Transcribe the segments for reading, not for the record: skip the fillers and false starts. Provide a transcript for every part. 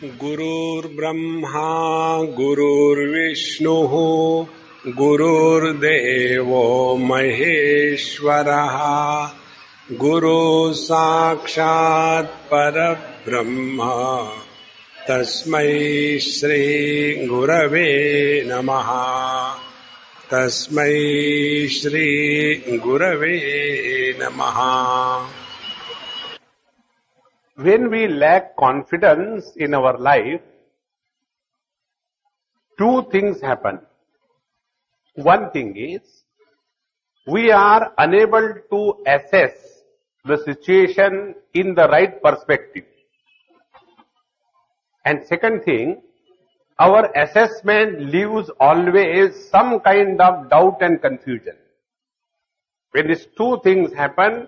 गुरुर्ब्रह्मा गुरुर्विष्णुः गुरुर्देवो महेश्वरः गुरुः साक्षात् परब्रह्म तस्मै श्री गुरवे नमः तस्मै श्री गुरवे नमः. When we lack confidence in our life, two things happen. One thing is, we are unable to assess the situation in the right perspective. And second thing, our assessment leaves always some kind of doubt and confusion. When these two things happen,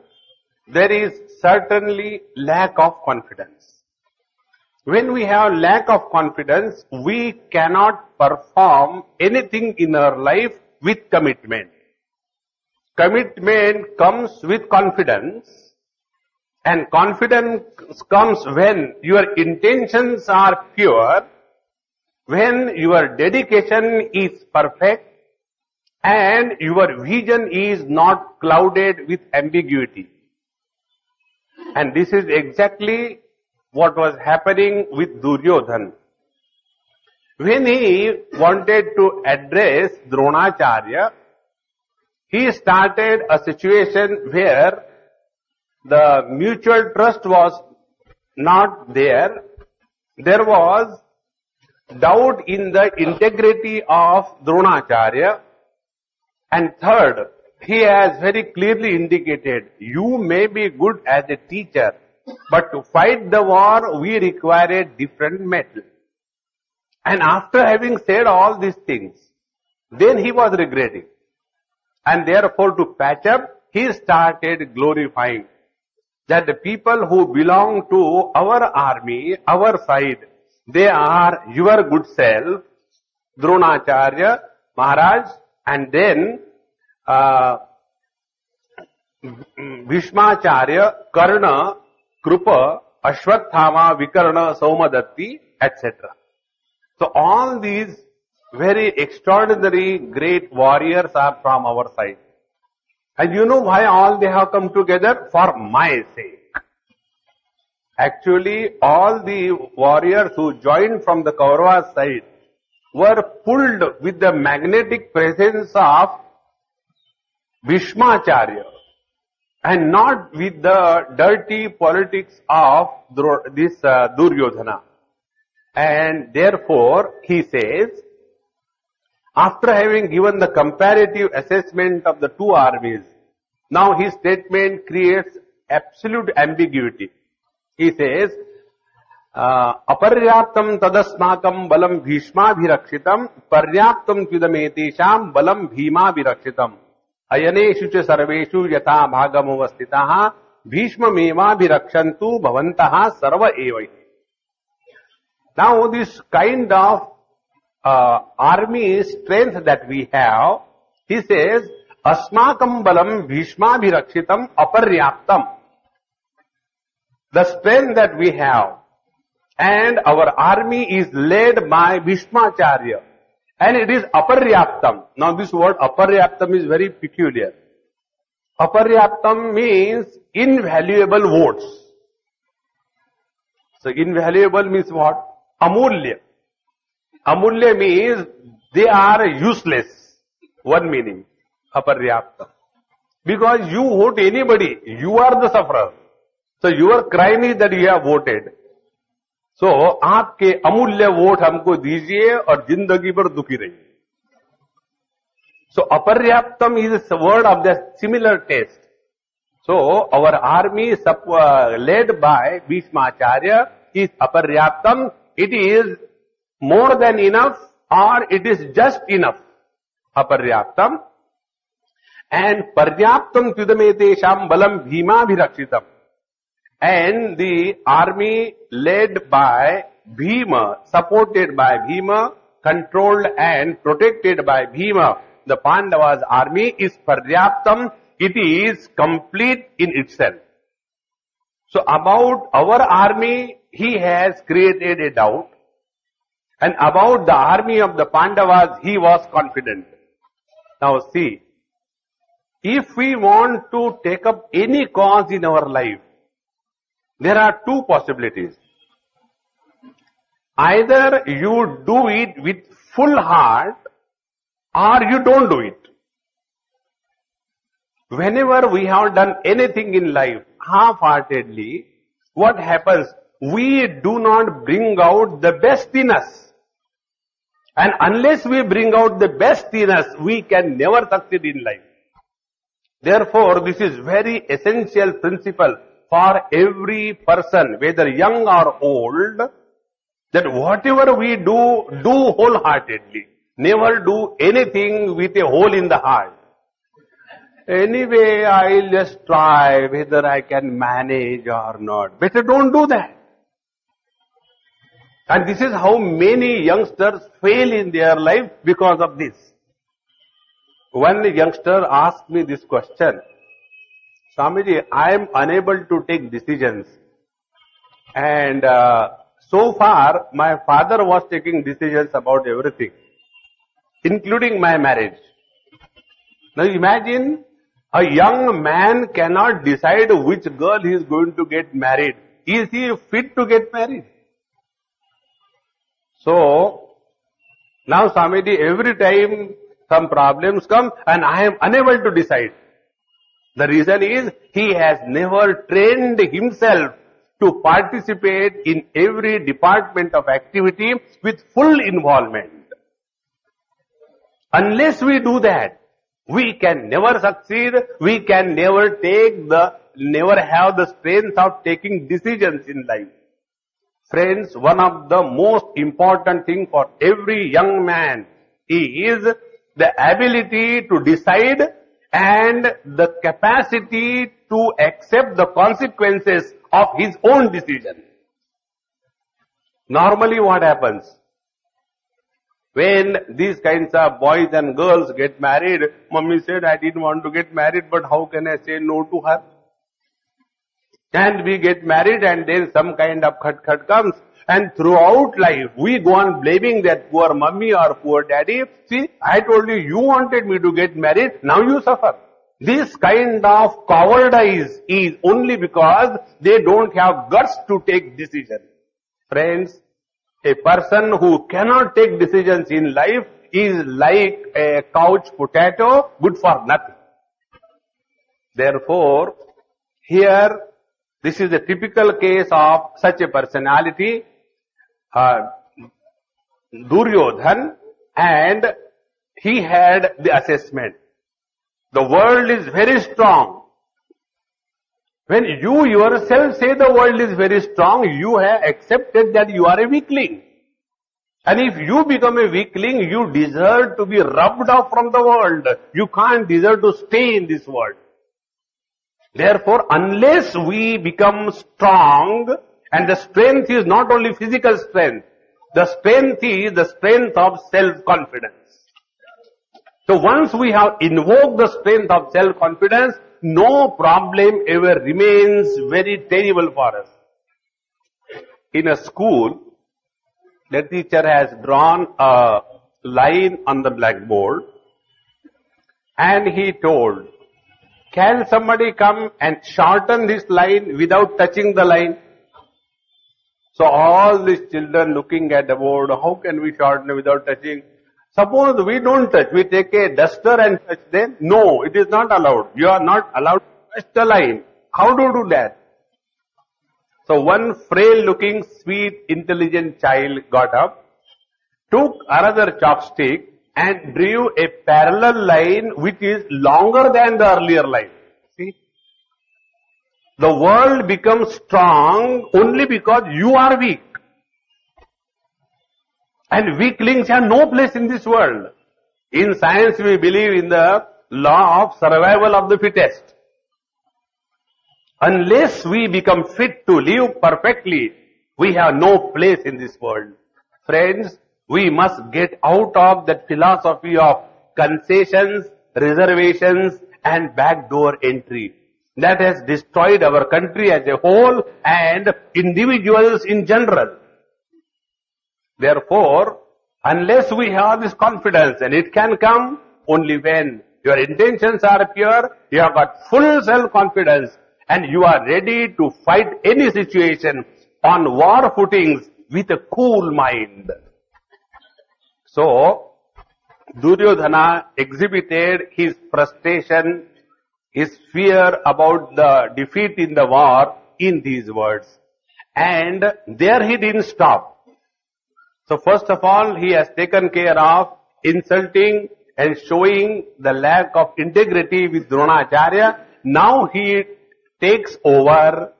there is certainly lack of confidence. When we have lack of confidence, we cannot perform anything in our life with commitment. Commitment comes with confidence, and confidence comes when your intentions are pure, when your dedication is perfect, and your vision is not clouded with ambiguity. And this is exactly what was happening with Duryodhana. When he wanted to address Dronacharya, he started a situation where the mutual trust was not there. There was doubt in the integrity of Dronacharya. And third, he has very clearly indicated, you may be good as a teacher, but to fight the war, we require a different method. And after having said all these things, then he was regretting. And therefore, to patch up, he started glorifying that the people who belong to our army, our side, they are your good self, Dronacharya, Maharaj, and then Bhishmacharya, Karna, Krupa, Ashwathama, Vikarna, Saumadatti, etc. So all these very extraordinary great warriors are from our side. And you know why all they have come together? For my sake. Actually, all the warriors who joined from the Kaurava side were pulled with the magnetic presence of Bhishmacharya and not with the dirty politics of this Duryodhana. And therefore, he says, after having given the comparative assessment of the two armies, now his statement creates absolute ambiguity. He says, aparyaptam tadasmakam balam bhishma bhirakshitam paryaptam tvidametesham balam bhima bhirakshitam ayaneshu cha sarveshu yatha bhagamavastitaha bhishma meva bhirakshantu bhavantaha sarva evai. Now this kind of army strength that we have, he says, asmakam balam bhishma bhirakshitam aparyaptam. The strength that we have, and our army is led by Bhishmacharya, and it is aparyaptam. Now this word aparyaptam is very peculiar. Aparyaptam means invaluable votes. So invaluable means what? Amulya. Amulya means they are useless. One meaning, aparyaptam. Because you vote anybody, you are the sufferer. So your crime is that you have voted. So आपके अमूल्य vote हमको दीजिए और जिंदगी भर दुखी रहिए. So aparyaptam is a word of the similar taste. So our army led by Bhishmacharya is aparyaptam. It is more than enough or it is just enough. Aparyaptam. And paryaptam tvidametesham balam bhima bhirakshitam. And the army led by Bhima, supported by Bhima, controlled and protected by Bhima, the Pandavas' army is paryaptam. It is complete in itself. So about our army, he has created a doubt, and about the army of the Pandavas he was confident. Now see, if we want to take up any cause in our life, there are two possibilities. Either you do it with full heart or you don't do it. Whenever we have done anything in life half-heartedly, what happens? We do not bring out the best in us. And unless we bring out the best in us, we can never succeed in life. Therefore, this is very essential principle for every person, whether young or old, that whatever we do wholeheartedly. Never do anything with a hole in the heart. Anyway, I'll just try whether I can manage or not. Better don't do that. And this is how many youngsters fail in their life because of this. One youngster asked me this question, Swamiji, I am unable to take decisions. And so far, my father was taking decisions about everything, including my marriage. Now imagine, a young man cannot decide which girl he is going to get married. Is he fit to get married? So, now Swamiji, every time some problems come and I am unable to decide. The reason is he has never trained himself to participate in every department of activity with full involvement. Unless we do that, we can never succeed, we can never have the strength of taking decisions in life. Friends, one of the most important things for every young man is the ability to decide and the capacity to accept the consequences of his own decision. Normally what happens? When these kinds of boys and girls get married, Mummy said, I didn't want to get married, but how can I say no to her? And we get married and then some kind of khat comes, and throughout life we go on blaming that poor mummy or poor daddy. See, I told you, you wanted me to get married, now you suffer. This kind of cowardice is only because they don't have guts to take decisions. Friends, a person who cannot take decisions in life is like a couch potato, good for nothing. Therefore, here, this is a typical case of such a personality, Duryodhan, and he had the assessment. The world is very strong. When you yourself say the world is very strong, you have accepted that you are a weakling. And if you become a weakling, you deserve to be rubbed off from the world. You can't deserve to stay in this world. Therefore, unless we become strong, and the strength is not only physical strength, the strength is the strength of self-confidence. So once we have invoked the strength of self-confidence, no problem ever remains very terrible for us. In a school, the teacher has drawn a line on the blackboard and he told, can somebody come and shorten this line without touching the line? So all these children looking at the board, how can we shorten without touching? Suppose we don't touch, we take a duster and touch them. No, it is not allowed. You are not allowed to touch the line. How to do that? So one frail looking, sweet, intelligent child got up, took another chopstick and drew a parallel line which is longer than the earlier line. See? The world becomes strong only because you are weak. And weaklings have no place in this world. In science we believe in the law of survival of the fittest. Unless we become fit to live perfectly, we have no place in this world. Friends, we must get out of that philosophy of concessions, reservations and backdoor entry. that has destroyed our country as a whole and individuals in general. Therefore, unless we have this confidence, and it can come only when your intentions are pure, you have got full self-confidence, and you are ready to fight any situation on war footings with a cool mind. So, Duryodhana exhibited his frustration, his fear about the defeat in the war in these words. And there he didn't stop. So first of all, he has taken care of insulting and showing the lack of integrity with Dronacharya. Now he takes over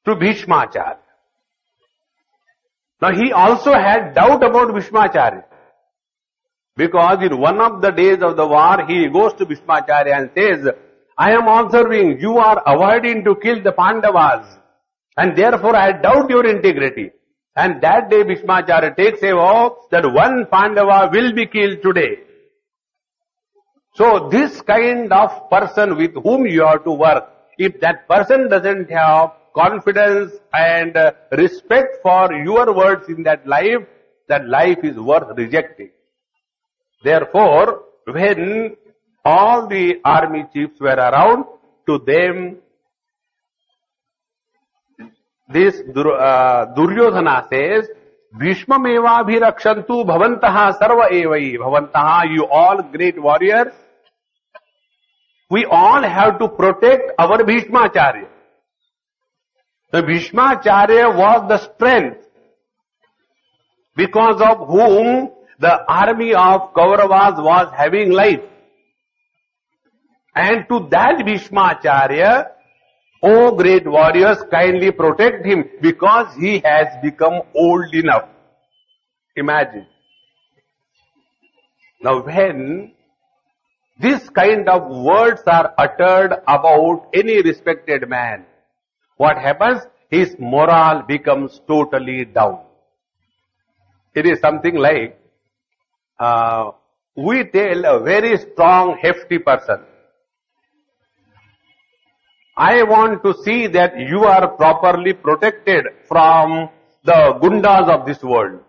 to Bhishmacharya. Now he also had doubt about Bhishmacharya. Because in one of the days of the war, he goes to Bhishmacharya and says, I am observing you are avoiding to kill the Pandavas, and therefore I doubt your integrity. And that day Bhishmacharya takes a vow that one Pandava will be killed today. So this kind of person with whom you have to work, if that person doesn't have confidence and respect for your words in that life is worth rejecting. Therefore, when all the army chiefs were around, to them, this Duryodhana says, Bhishmameva bhirakshantu bhavantaha sarva evai. Bhavantaha, you all great warriors, we all have to protect our Bhishmacharya. The Bhishmacharya was the strength because of whom the army of Kauravas was having life. And to that Bhishmacharya, O great warriors, kindly protect him because he has become old enough. Imagine. Now when this kind of words are uttered about any respected man, what happens? His morale becomes totally down. It is something like, we tell a very strong, hefty person, I want to see that you are properly protected from the gundas of this world.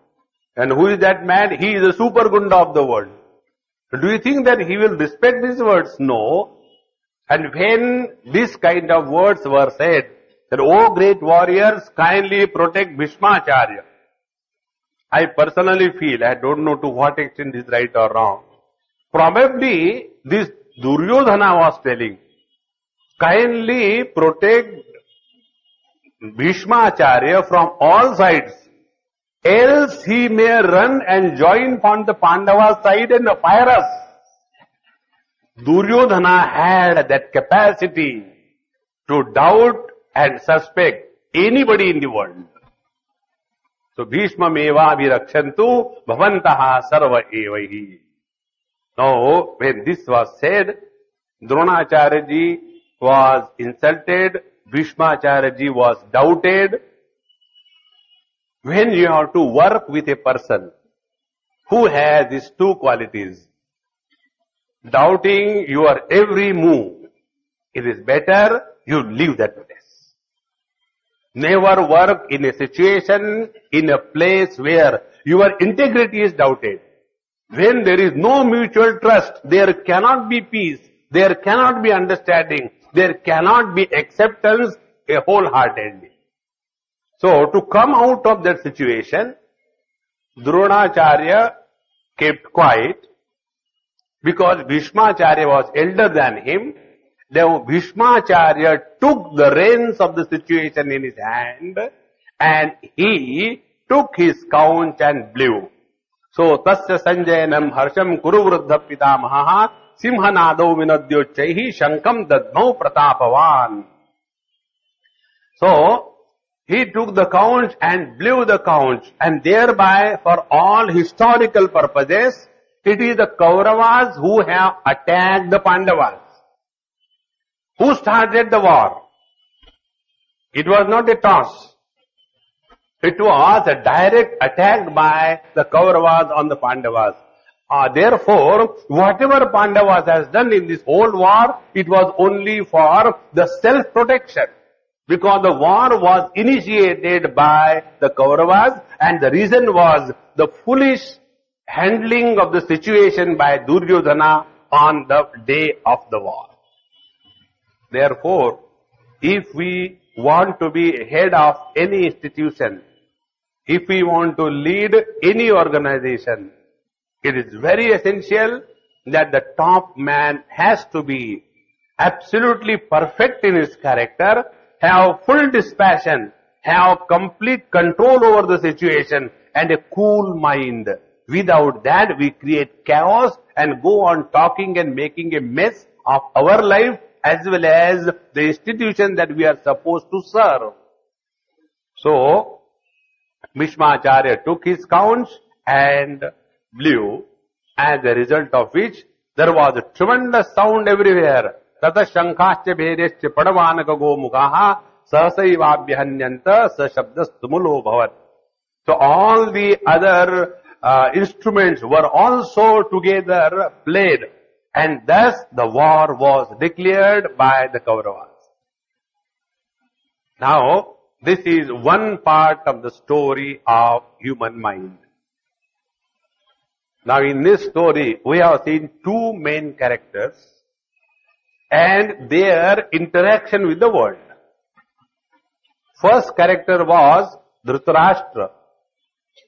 And who is that man? He is a super gunda of the world. Do you think that he will respect these words? No. And when this kind of words were said, that, O great warriors, kindly protect Bhishmacharya, I personally feel, I don't know to what extent is right or wrong, probably this Duryodhana was telling, kindly protect Bhishmacharya from all sides, else he may run and join on the Pandava side and fire us. Duryodhana had that capacity to doubt and suspect anybody in the world. So Bhishma meva virakshantu bhavantaha sarva evaihi. Now when this was said, Dronacharya ji was insulted, Bhishmacharya ji was doubted. When you have to work with a person who has these two qualities, doubting your every move, it is better you leave that place. Never work in a situation, in a place where your integrity is doubted. When there is no mutual trust, there cannot be peace, there cannot be understanding, there cannot be acceptance wholeheartedly. So, to come out of that situation, Dronacharya kept quiet because Bhishmacharya was elder than him. Then Bhishmacharya took the reins of the situation in his hand and he took his conch and blew. So, tasya sanjayanam harsham kuru vruddha pitamaha simhanado vinadyochaihi shankam dadmau pratapavan. So, he took the conch and blew the conch, and thereby, for all historical purposes, it is the Kauravas who have attacked the Pandavas. Who started the war? It was not a toss. It was a direct attack by the Kauravas on the Pandavas. Therefore, whatever Pandavas has done in this whole war, it was only for the self-protection. Because the war was initiated by the Kauravas, and the reason was the foolish handling of the situation by Duryodhana on the day of the war. Therefore, if we want to be head of any institution, if we want to lead any organization, it is very essential that the top man has to be absolutely perfect in his character, have full dispassion, have complete control over the situation, and a cool mind. Without that, we create chaos and go on talking and making a mess of our life as well as the institution that we are supposed to serve. So, Bhishmacharya took his conch and blew, as a result of which there was a tremendous sound everywhere. Tata shankascha bherescha padavanaka go mukhaha sasaivabhyanyanta sa shabdastumulo bhavat. So all the other instruments were also together played, and thus the war was declared by the Kauravas. Now, this is one part of the story of human mind. Now in this story, we have seen two main characters and their interaction with the world. First character was Dhritarashtra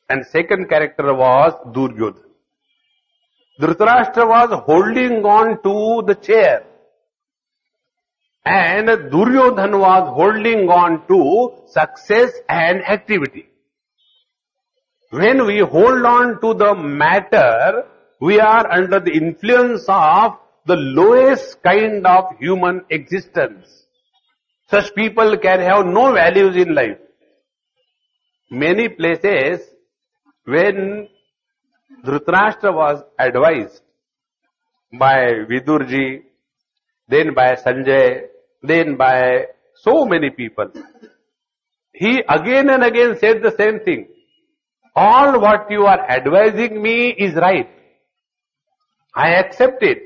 and second character was Duryodhana. Dhritarashtra was holding on to the chair and Duryodhana was holding on to success and activity. When we hold on to the matter, we are under the influence of the lowest kind of human existence. Such people can have no values in life. Many places, when Dhritarashtra was advised by Vidurji, then by Sanjay, then by so many people, he again and again said the same thing. All what you are advising me is right. I accept it,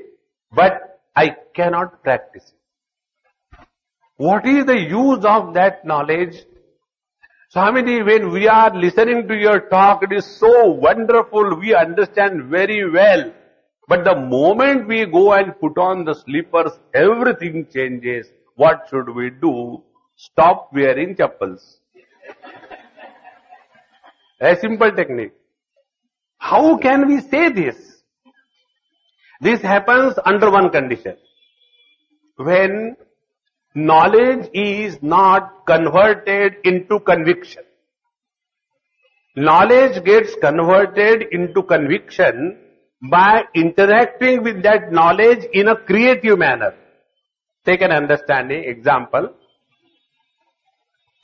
but I cannot practice it. What is the use of that knowledge? Swamiji, when we are listening to your talk, it is so wonderful, we understand very well. But the moment we go and put on the slippers, everything changes. What should we do? Stop wearing chappals. A simple technique. How can we say this? This happens under one condition. When knowledge is not converted into conviction. Knowledge gets converted into conviction by interacting with that knowledge in a creative manner. Take an understanding example.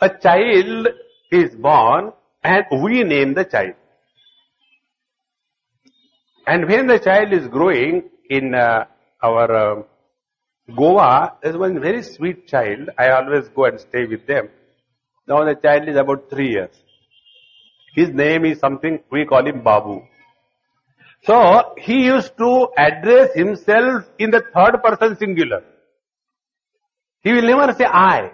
A child is born and we name the child. And when the child is growing in our Goa, there's one very sweet child. I always go and stay with them. Now the child is about 3 years. His name is something, we call him Babu. So, he used to address himself in the third person singular. He will never say I.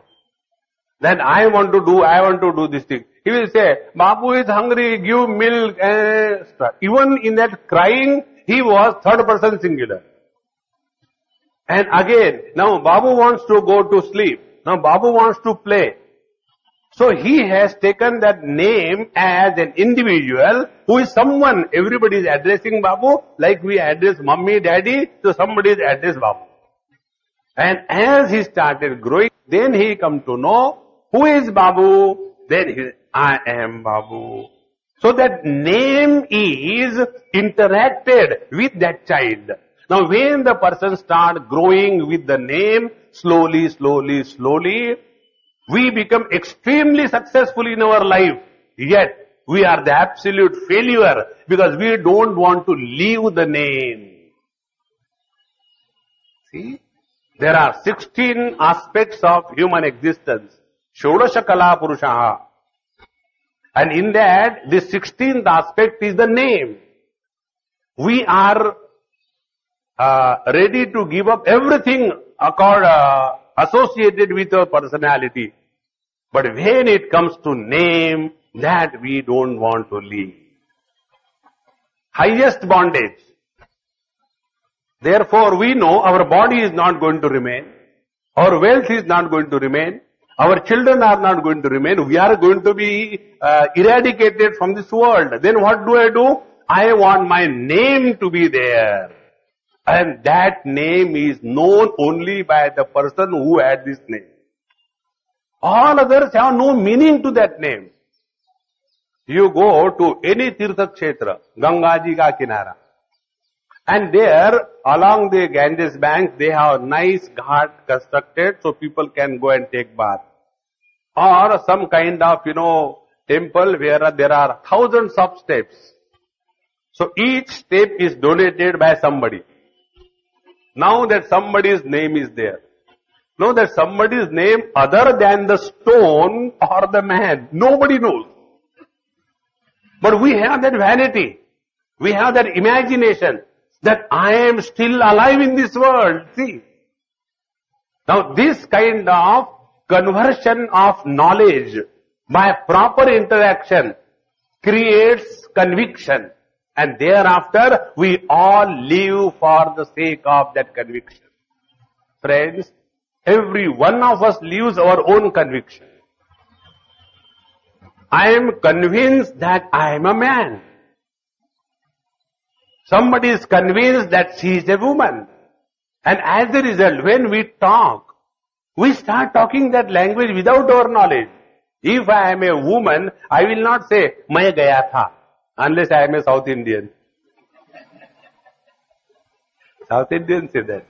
Then I want to do this thing. He will say, Babu is hungry, give milk. Even in that crying, he was third person singular. And again, now Babu wants to go to sleep. Now Babu wants to play. So he has taken that name as an individual who is someone. Everybody is addressing Babu like we address mummy, daddy, so somebody is address Babu. And as he started growing, then he come to know who is Babu. Then he says, I am Babu. So that name is interacted with that child. Now when the person starts growing with the name, slowly, we become extremely successful in our life. Yet, we are the absolute failure because we don't want to leave the name. See? There are 16 aspects of human existence. Shodasha Kala Purushaha. And in that, the 16th aspect is the name. We are ready to give up everything associated with our personality. But when it comes to name, that we don't want to leave. Highest bondage. Therefore, we know our body is not going to remain. Our wealth is not going to remain. Our children are not going to remain. We are going to be eradicated from this world. Then what do? I want my name to be there. And that name is known only by the person who had this name. All others have no meaning to that name. You go to any Tirtha Kshetra, Ganga Ji ka kinara. And there, along the Ganges bank, they have nice ghat constructed so people can go and take bath. Or some kind of, temple where there are thousands of steps. So each step is donated by somebody. Now that somebody's name is there. Now that somebody's name other than the stone or the man, nobody knows. But we have that vanity. We have that imagination that I am still alive in this world. See. Now this kind of conversion of knowledge by proper interaction creates conviction. And thereafter we all live for the sake of that conviction. Friends, every one of us lives our own conviction. I am convinced that I am a man. Somebody is convinced that she is a woman. And as a result, when we talk, we start talking that language without our knowledge. If I am a woman, I will not say, "Main gaya tha," unless I am a South Indian. South Indians say that.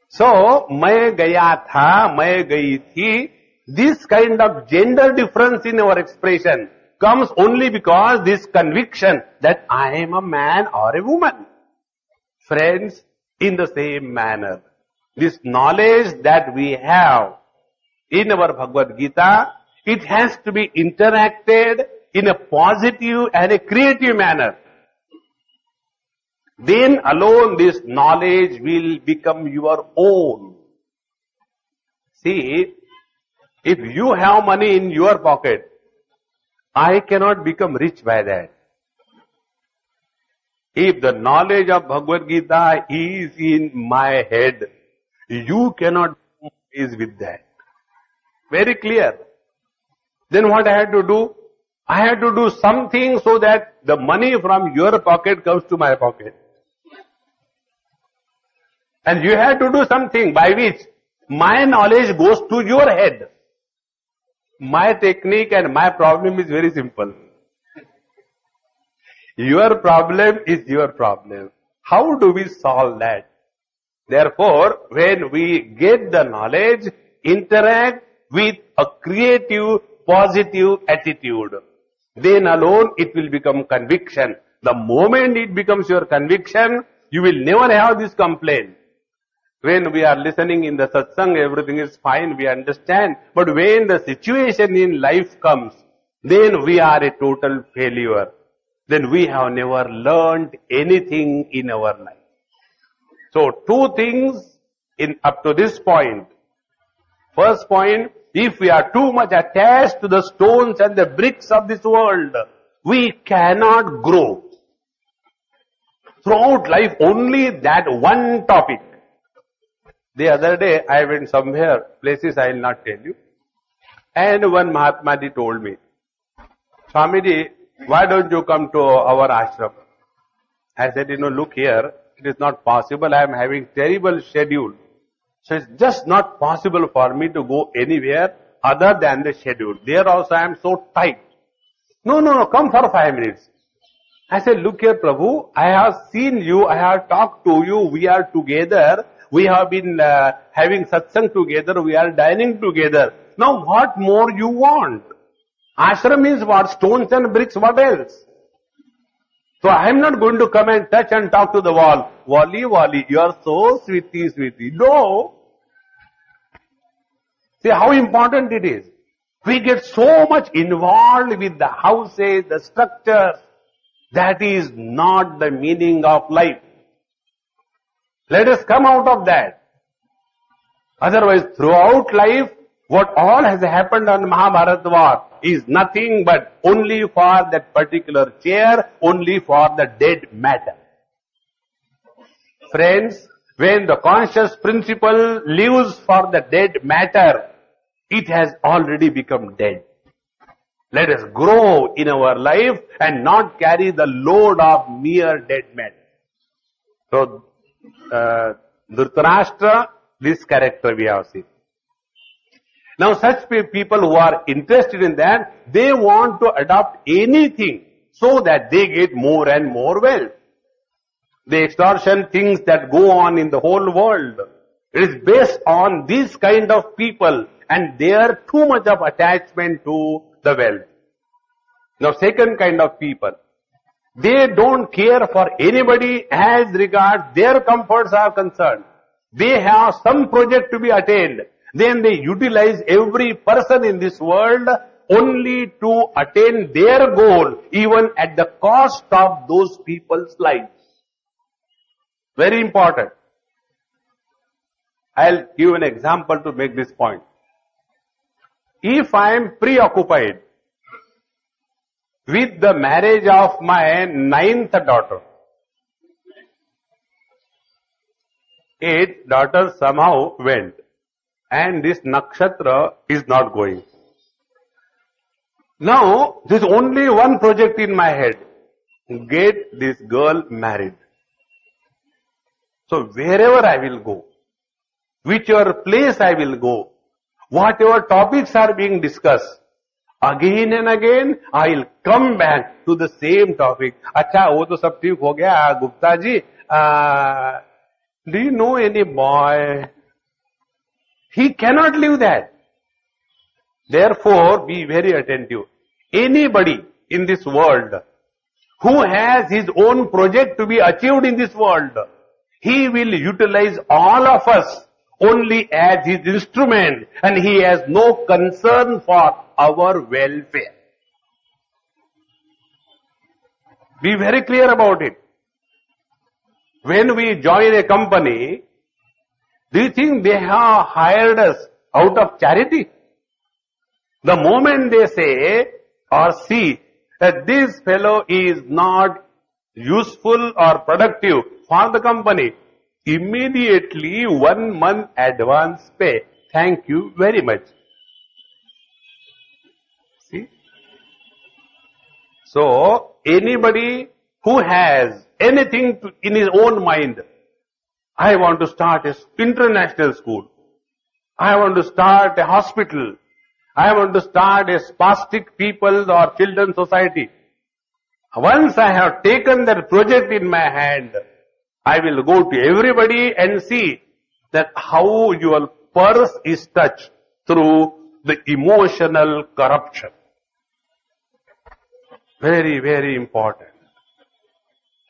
So, "Main gaya tha," "Main gayi thi," this kind of gender difference in our expression comes only because this conviction that I am a man or a woman. Friends, in the same manner, this knowledge that we have in our Bhagavad Gita, it has to be interacted in a positive and a creative manner. Then alone this knowledge will become your own. See, if you have money in your pocket, I cannot become rich by that. If the knowledge of Bhagavad Gita is in my head, you cannot is with that. Very clear. Then what I have to do? I have to do something so that the money from your pocket comes to my pocket. And you have to do something by which my knowledge goes to your head. My technique and my problem is very simple. Your problem is your problem. How do we solve that? Therefore, when we get the knowledge, interact with a creative, positive attitude. Then alone it will become conviction. The moment it becomes your conviction, you will never have this complaint. When we are listening in the Satsang, everything is fine, we understand. But when the situation in life comes, then we are a total failure. Then we have never learned anything in our life. So two things up to this point. First point, if we are too much attached to the stones and the bricks of this world, we cannot grow. Throughout life, only that one topic. The other day, I went somewhere, places I will not tell you. And one Mahatma Ji told me, "Swamiji, why don't you come to our ashram?" I said, look here, it is not possible. I am having terrible schedule. So it's just not possible for me to go anywhere other than the schedule. There also I am so tight. No, come for 5 minutes. I said, look here, Prabhu, I have seen you, I have talked to you, we are together. We have been having satsang together, we are dining together. Now what more you want? Ashram means what? Stones and bricks, what else? So I am not going to come and touch and talk to the wall. Wally, you are so sweetie. No. See how important it is. We get so much involved with the houses, the structures. That is not the meaning of life. Let us come out of that. Otherwise, throughout life, what all has happened on Mahabharata war is nothing but only for that particular chair, only for the dead matter. Friends, when the conscious principle lives for the dead matter, it has already become dead. Let us grow in our life and not carry the load of mere dead matter. So, Dhritarashtra, this character we have seen. Now such people who are interested in that, they want to adopt anything so that they get more and more wealth. The extortion things that go on in the whole world, it is based on these kind of people and their too much of attachment to the wealth. Now second kind of people, they don't care for anybody as regards their comforts are concerned. They have some project to be attained. Then they utilize every person in this world only to attain their goal, even at the cost of those people's lives. Very important. I'll give an example to make this point. If I am preoccupied with the marriage of my 9th daughter, 8 daughters somehow went, and this nakshatra is not going. Now, there is only one project in my head. Get this girl married. So, wherever I will go, whichever place I will go, whatever topics are being discussed, again and again, I will come back to the same topic. Acha, wo to sab theek ho gaya, Gupta ji, do you know any boy? He cannot leave that. Therefore, be very attentive. Anybody in this world who has his own project to be achieved in this world, he will utilize all of us only as his instrument, and he has no concern for our welfare. Be very clear about it. When we join a company, do you think they have hired us out of charity? The moment they say or see that this fellow is not useful or productive for the company, immediately 1 month advance pay. Thank you very much. See? So, anybody who has anything in his own mind, I want to start an international school, I want to start a hospital, I want to start a spastic people or children's society. Once I have taken that project in my hand, I will go to everybody and see that how your purse is touched through the emotional corruption. Very, very important.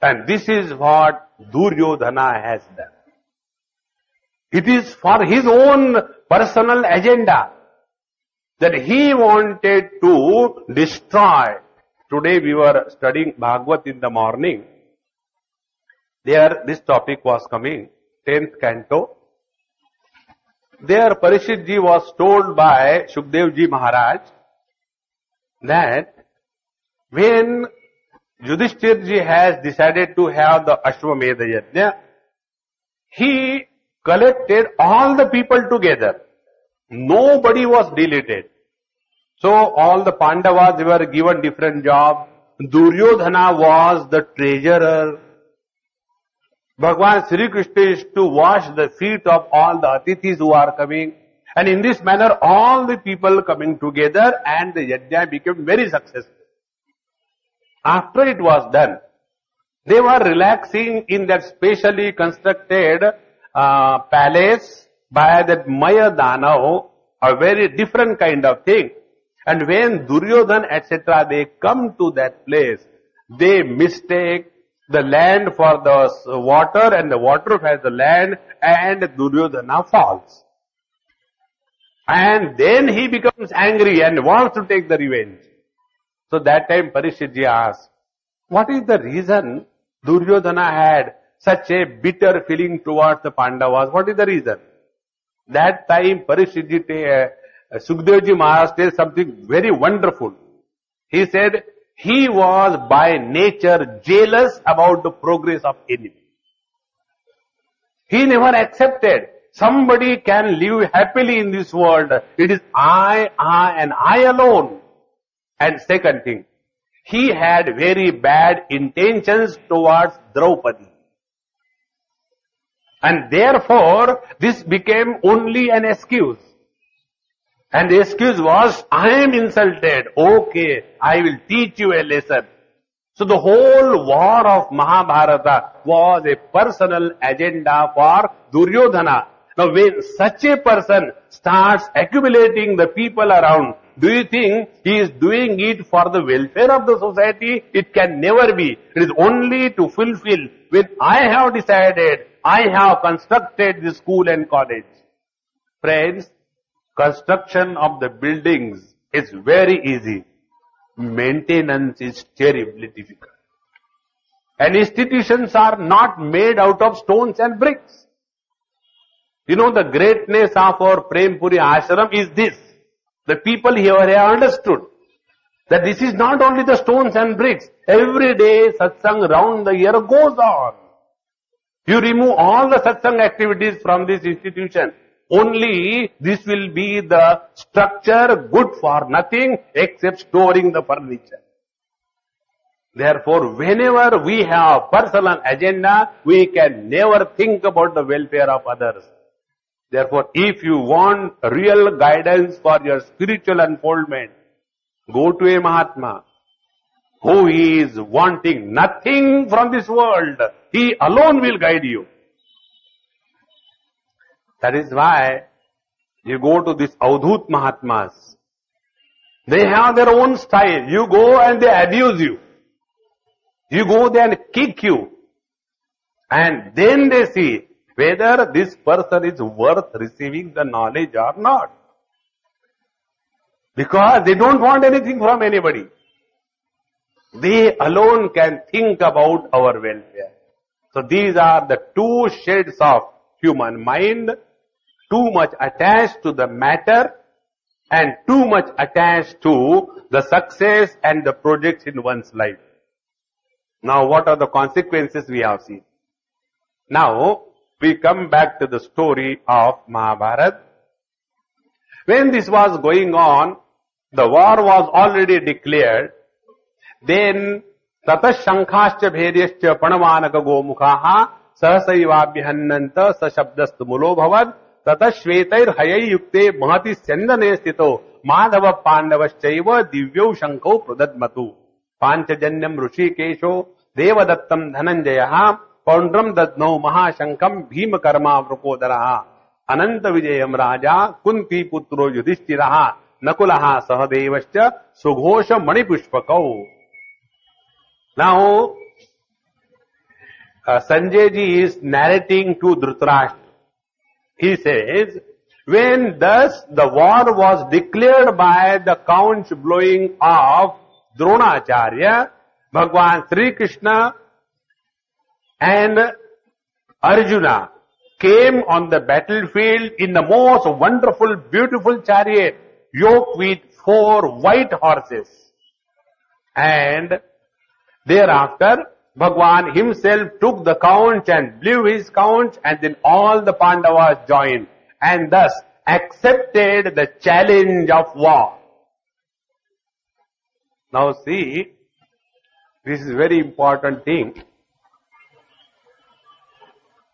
And this is what Duryodhana has done. It is for his own personal agenda that he wanted to destroy. Today we were studying Bhagavad in the morning. There this topic was coming, 10th canto. There Parishit ji was told by Shukdev ji Maharaj that when Yudhishthir ji has decided to have the Ashwamedha Yajna, he collected all the people together. Nobody was deleted. So all the Pandavas were given different jobs. Duryodhana was the treasurer. Bhagavan Sri Krishna is to wash the feet of all the Atithis who are coming. And in this manner, all the people coming together and the yajna became very successful. After it was done, they were relaxing in that specially constructed palace by that Maya Danav, a very different kind of thing. And when Duryodhan etc. they come to that place, they mistake the land for the water and the water has the land, and Duryodhana falls. And then he becomes angry and wants to take the revenge. So that time Parishit ji asked, What is the reason Duryodhana had such a bitter feeling towards the Pandavas? What is the reason? That time Sukhdevji Maharaj said something very wonderful. He said, he was by nature jealous about the progress of enemy. He never accepted somebody can live happily in this world. It is I and I alone. And second thing, he had very bad intentions towards Draupadi. And therefore, this became only an excuse. And the excuse was, I am insulted. Okay, I will teach you a lesson. So the whole war of Mahabharata was a personal agenda for Duryodhana. Now when such a person starts accumulating the people around, do you think he is doing it for the welfare of the society? It can never be. It is only to fulfill when I have decided, I have constructed the school and college. Friends, construction of the buildings is very easy. Maintenance is terribly difficult. And institutions are not made out of stones and bricks. You know, the greatness of our Prempuri ashram is this. The people here have understood that this is not only the stones and bricks. Every day satsang round the year goes on. You remove all the satsang activities from this institution. Only this will be the structure good for nothing except storing the furniture. Therefore, whenever we have personal agenda, we can never think about the welfare of others. Therefore, if you want real guidance for your spiritual unfoldment, go to a Mahatma who is wanting nothing from this world. He alone will guide you. That is why you go to these Avdhut Mahatmas. They have their own style. You go and they abuse you. You go there and kick you. And then they see whether this person is worth receiving the knowledge or not. Because they don't want anything from anybody. They alone can think about our welfare. So these are the two shades of human mind. Too much attached to the matter and too much attached to the success and the projects in one's life. Now what are the consequences we have seen? Now we come back to the story of Mahabharata. When this was going on, the war was already declared. Then tatas shankhascha bhedyascha panavanaka gomukhaha sahasayivabhyannanta sashabdastu mulo bhavad tatas shvetair hayai yukte mahati sendane stito madhava pandavaschaiva divyau shankau pradadmatu panchajanyam rushikesho devadattam dhananjayaha paundram dadnau mahashankam bhimakarma vrukodaraha ananta vijayam raja kunti putro yudhishthiraha nakulaha sahadevascha sughosha manipushpakau. Now, Sanjay ji is narrating to Dhritarashtra. He says, when thus the war was declared by the conch blowing of Dronacharya, Bhagwan Sri Krishna and Arjuna came on the battlefield in the most wonderful, beautiful chariot, yoked with 4 white horses. And thereafter, Bhagwan himself took the conch and blew his conch, and then all the Pandavas joined and thus accepted the challenge of war. Now see, this is a very important thing.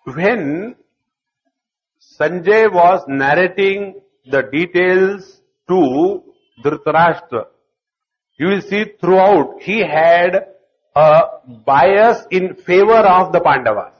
When Sanjay was narrating the details to Dhritarashtra, you will see throughout he had a bias in favor of the Pandavas.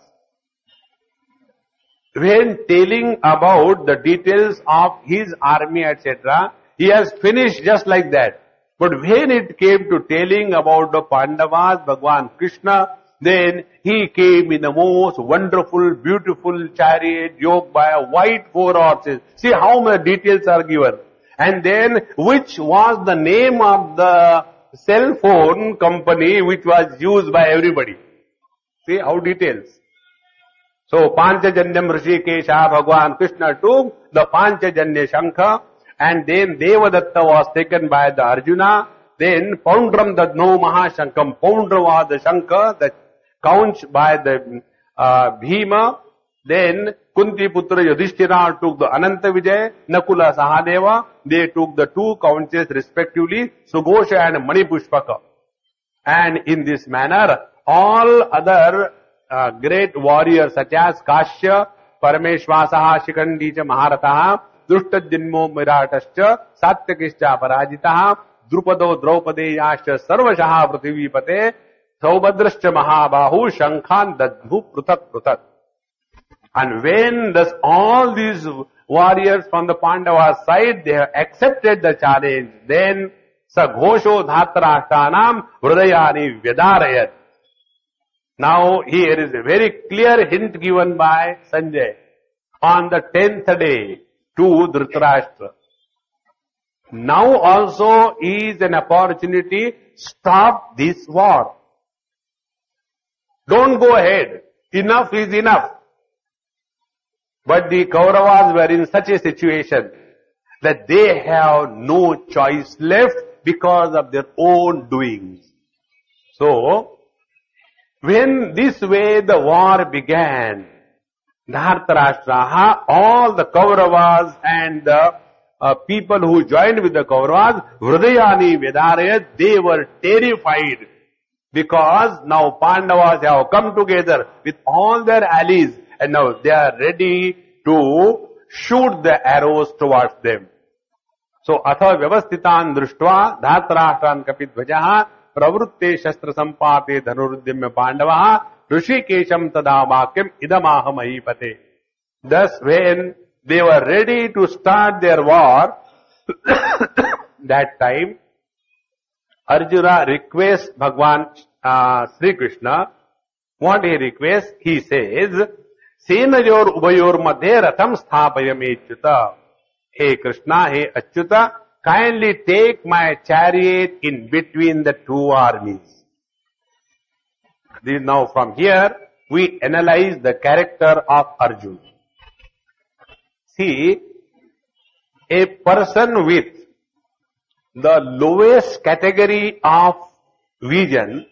When telling about the details of his army, etc., he has finished just like that. But when it came to telling about the Pandavas, Bhagwan Krishna, then he came in the most wonderful, beautiful chariot yoked by a white 4 horses. See how many details are given. And then which was the name of the cell phone company which was used by everybody. See how details. So Panchajanyam Rishikesha, Bhagwan Krishna took the Panchajanya Shankha, and then Devadatta was taken by the Arjuna. Then Poundram the no Mahashankam, Poundra was the Shankha that couched by the Bhima. Then Kunti Putra Yudhishthira took the Ananta Vijay, Nakula Sahadeva. They took the two couches respectively, Sughosha and Manipushpaka. And in this manner, all other great warriors such as Kashya, Parameshwasaha, Shikandicha, Maharataha, Drushtajinmo Miratascha, Satyakischa Parajitaha, Drupado Draupadeyascha, Sarvashaha Prithivipate, Saubhadrascha Mahabahu, Shankhan Dadhu Prutak Prutak. And when thus all these warriors from the Pandavas side, they have accepted the challenge, then Saghosho Dhatrashtanam Hridayani Vyadarayat. Now here is a very clear hint given by Sanjay on the 10th day to Dhritarashtra. Now also is an opportunity, stop this war. Don't go ahead. Enough is enough. But the Kauravas were in such a situation that they have no choice left because of their own doings. So, when this way the war began, Dhritarashtra, all the Kauravas and the people who joined with the Kauravas, Hridayani Vedarayat, they were terrified because now Pandavas have come together with all their allies and now they are ready to shoot the arrows towards them. So, atha vyavasthitan drishtva Dhritarashtra'n kapidvajaha pravrutte shastra sampate dhanuruddhyamya pandavaha rishikesham tada vakyam idamaha mahipate. Thus, when they were ready to start their war, that time, Arjuna requests Bhagwan Sri Krishna. What he requests? He says, Senayor ubayor madhe ratham sthapayamechyuta. Hey Krishna, hey Achyuta, kindly take my chariot in between the two armies. Now from here, we analyze the character of Arjuna. See, a person with the lowest category of vision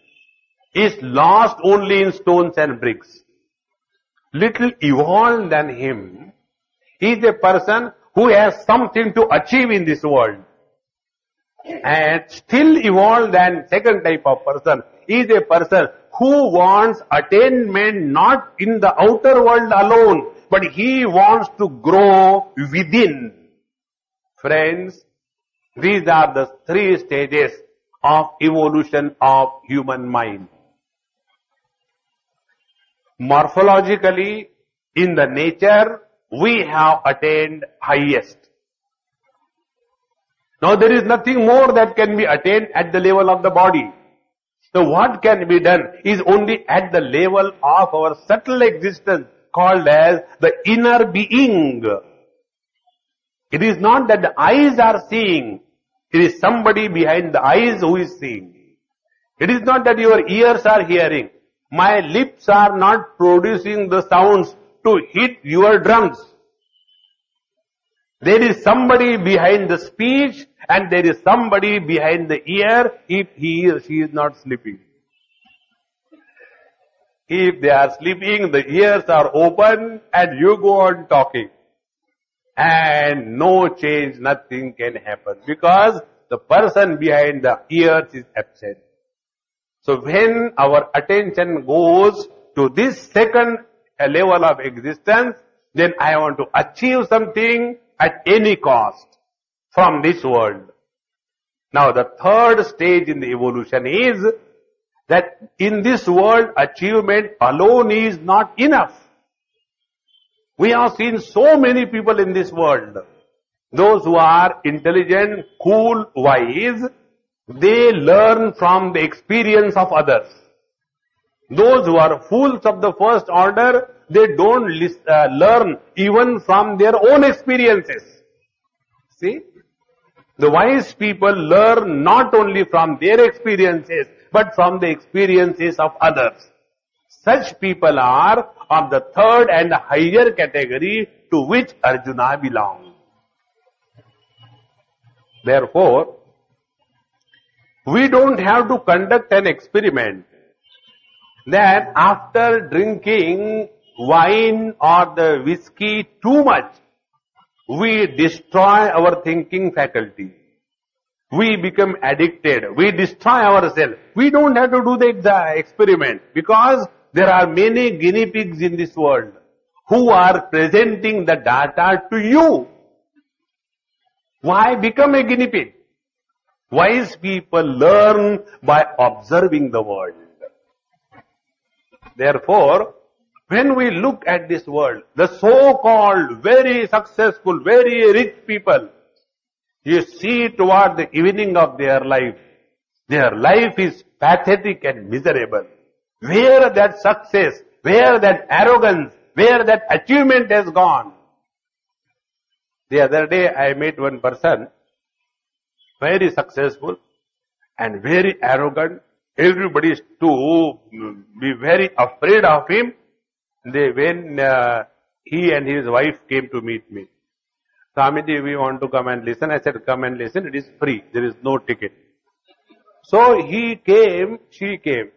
is lost only in stones and bricks. Little evolved than him is a person who has something to achieve in this world. And still evolved than second type of person is a person who wants attainment not in the outer world alone, but he wants to grow within. Friends, these are the three stages of evolution of human mind. Morphologically, in the nature, we have attained highest. Now there is nothing more that can be attained at the level of the body. So what can be done is only at the level of our subtle existence called as the inner being. It is not that the eyes are seeing. It is somebody behind the eyes who is seeing. It is not that your ears are hearing. My lips are not producing the sounds to hit your drums. There is somebody behind the speech and there is somebody behind the ear if he or she is not sleeping. If they are sleeping, the ears are open and you go on talking. And no change, nothing can happen because the person behind the ears is absent. So when our attention goes to this second level of existence, then I want to achieve something at any cost from this world. Now the third stage in the evolution is that in this world achievement alone is not enough. We have seen so many people in this world. Those who are intelligent, cool, wise, they learn from the experience of others. Those who are fools of the first order, they don't learn even from their own experiences. See? The wise people learn not only from their experiences, but from the experiences of others. Such people are of the third and higher category to which Arjuna belongs. Therefore, we don't have to conduct an experiment that after drinking wine or the whiskey too much, we destroy our thinking faculty. We become addicted. We destroy ourselves. We don't have to do the experiment because there are many guinea pigs in this world who are presenting the data to you. Why become a guinea pig? Wise people learn by observing the world. Therefore, when we look at this world, the so-called very successful, very rich people, you see toward the evening of their life is pathetic and miserable. Where that success, where that arrogance, where that achievement has gone. The other day I met one person, very successful and very arrogant. Everybody used to be very afraid of him. When he and his wife came to meet me, Swamiji, we want to come and listen. I said, come and listen. It is free. There is no ticket. So he came, she came,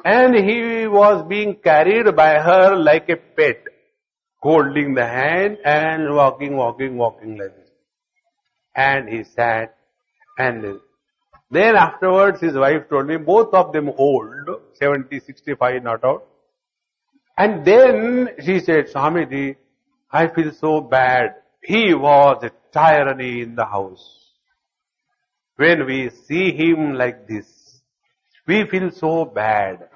and he was being carried by her like a pet, holding the hand and walking like this. And he sat, and then afterwards his wife told me, both of them old, 70, 65, not out. And then she said, Swamiji, I feel so bad. He was a tyranny in the house. When we see him like this, we feel so bad.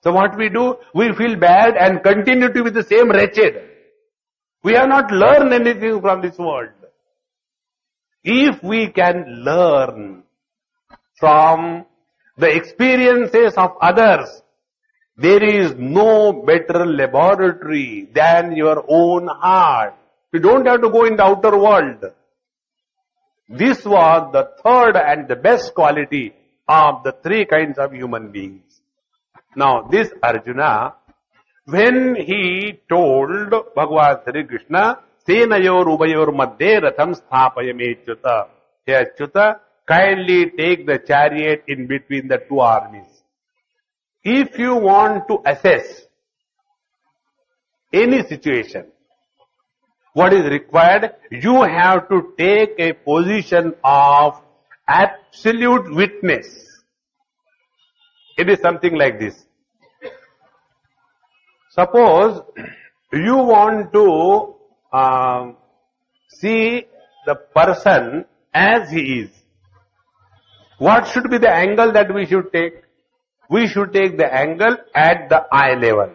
So what we do? We feel bad and continue to be the same wretched. We have not learned anything from this world. If we can learn from the experiences of others, there is no better laboratory than your own heart. You don't have to go in the outer world. This was the third and the best quality of the three kinds of human beings. Now this Arjuna, when he told Bhagavan Sri Krishna, Senayor Ubayor Madhye Ratham Sthapayame Achyuta, hey Achyuta, kindly take the chariot in between the two armies. If you want to assess any situation, what is required? You have to take a position of absolute witness. It is something like this. Suppose you want to see the person as he is. What should be the angle that we should take? We should take the angle at the eye level.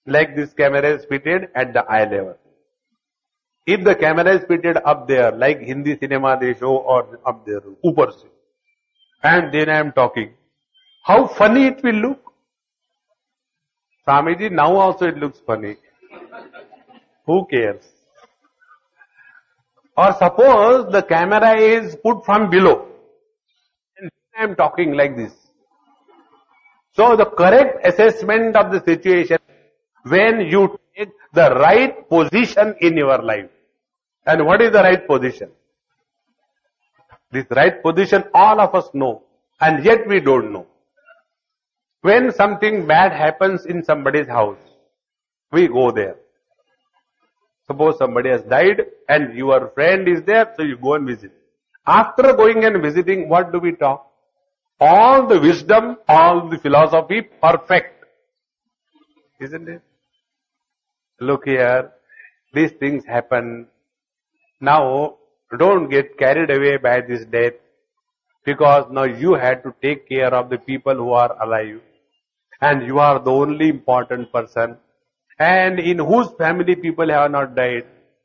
Like this camera is fitted at the eye level. If the camera is fitted up there, like Hindi cinema they show, or up there, upar se, and then I am talking, how funny it will look. Swamiji, now also it looks funny. Who cares? Or suppose the camera is put from below, and I am talking like this. So the correct assessment of the situation when you take the right position in your life. And what is the right position? This right position all of us know, and yet we don't know. When something bad happens in somebody's house, we go there. Suppose somebody has died and your friend is there, so you go and visit. After going and visiting, what do we talk? All the wisdom, all the philosophy, perfect. Isn't it? Look here, these things happen. Now, don't get carried away by this death, because now you had to take care of the people who are alive, and you are the only important person, and in whose family people have not died,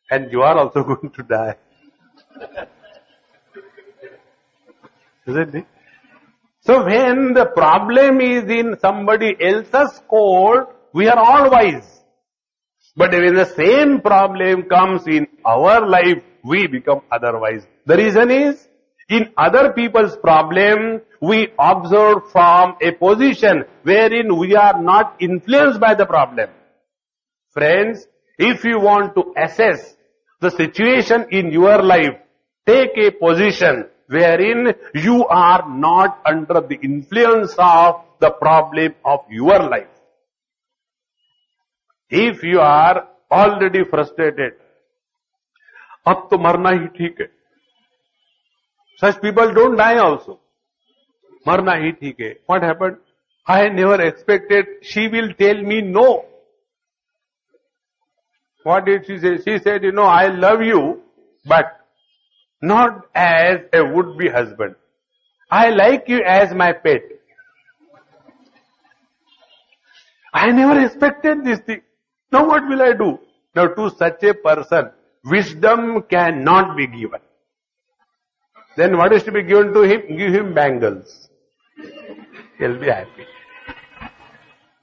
and you are also going to die. Isn't it? So when the problem is in somebody else's court, we are all wise. But when the same problem comes in our life, we become otherwise. The reason is, in other people's problem, we observe from a position wherein we are not influenced by the problem. Friends, if you want to assess the situation in your life, take a position wherein you are not under the influence of the problem of your life. If you are already frustrated, अब तो मरना ही ठीक है. Such people don't die also. मरना ही ठीक है. What happened? I never expected she will tell me no. What did she say? She said, I love you, but not as a would-be husband. I like you as my pet. I never expected this thing. Now what will I do? Now to such a person, wisdom cannot be given. Then what is to be given to him? Give him bangles. He'll be happy.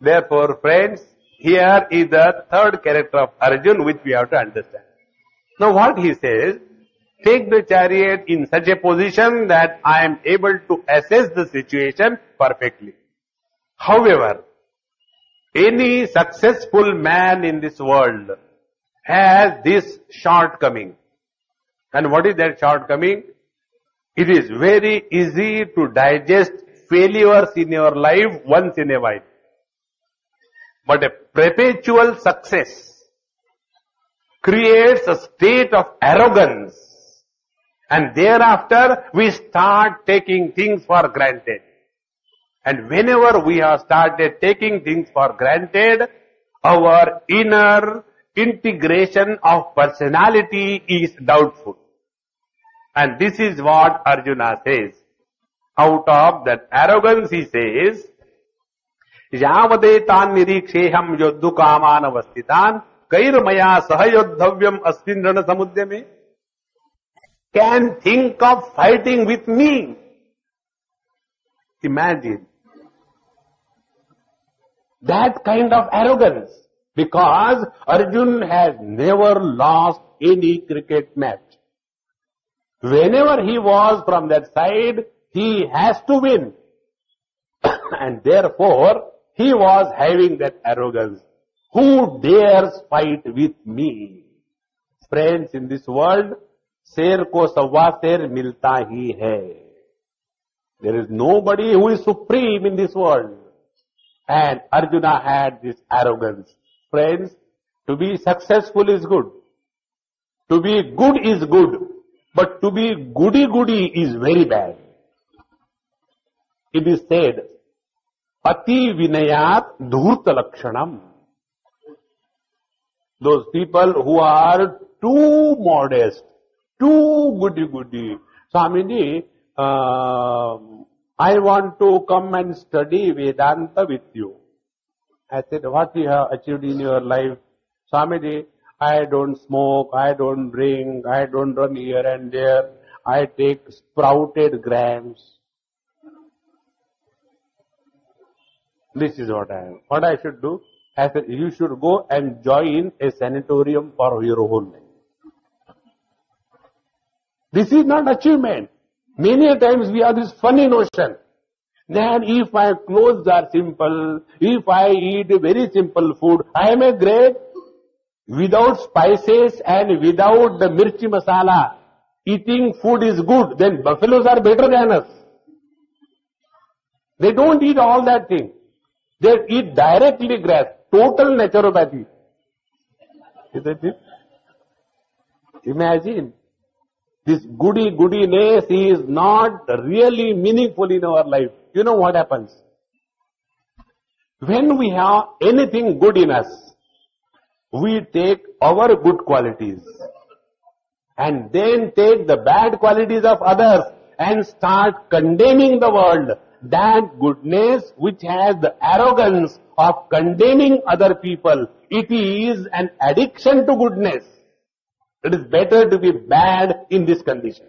Therefore, friends, here is the third character of Arjuna which we have to understand. Now what he says, take the chariot in such a position that I am able to assess the situation perfectly. However, any successful man in this world has this shortcoming. And what is that shortcoming? It is very easy to digest failures in your life once in a while. But a perpetual success creates a state of arrogance, and thereafter we start taking things for granted. And whenever we have started taking things for granted, our inner integration of personality is doubtful. And this is what Arjuna says. Out of that arrogance he says, Yavadetan niriksheham yodhu kaman avastitan kairmaya sahayodhavyam asmin rana samudyame. Can think of fighting with me. Imagine that kind of arrogance, because Arjuna has never lost any cricket match. Whenever he was from that side, he has to win. And therefore, he was having that arrogance. Who dares fight with me? Friends, in this world, शेर को सवा शेर मिलता ही है. There is nobody who is supreme in this world. And Arjuna had this arrogance. Friends, to be successful is good. To be good is good. But to be goody-goody is very bad. It is said, Ati vinayat dhurta lakshanam. Those people who are too modest, too goody-goody. Swamiji, I want to come and study Vedanta with you. I said, what you have achieved in your life? Swamiji, I don't smoke, I don't drink, I don't run here and there. I take sprouted grams. This is what I am. What I should do? I said, you should go and join a sanatorium for your whole life. This is not achievement. Many a times we have this funny notion that if my clothes are simple, if I eat very simple food, I am a great. Without spices and without the mirchi masala, eating food is good. Then buffaloes are better than us. They don't eat all that thing. They eat directly grass. Total naturopathy. Isn't it? Imagine. This goodiness is not really meaningful in our life. You know what happens? When we have anything good in us, we take our good qualities and then take the bad qualities of others and start condemning the world. That goodness which has the arrogance of condemning other people, it is an addiction to goodness. It is better to be bad in this condition.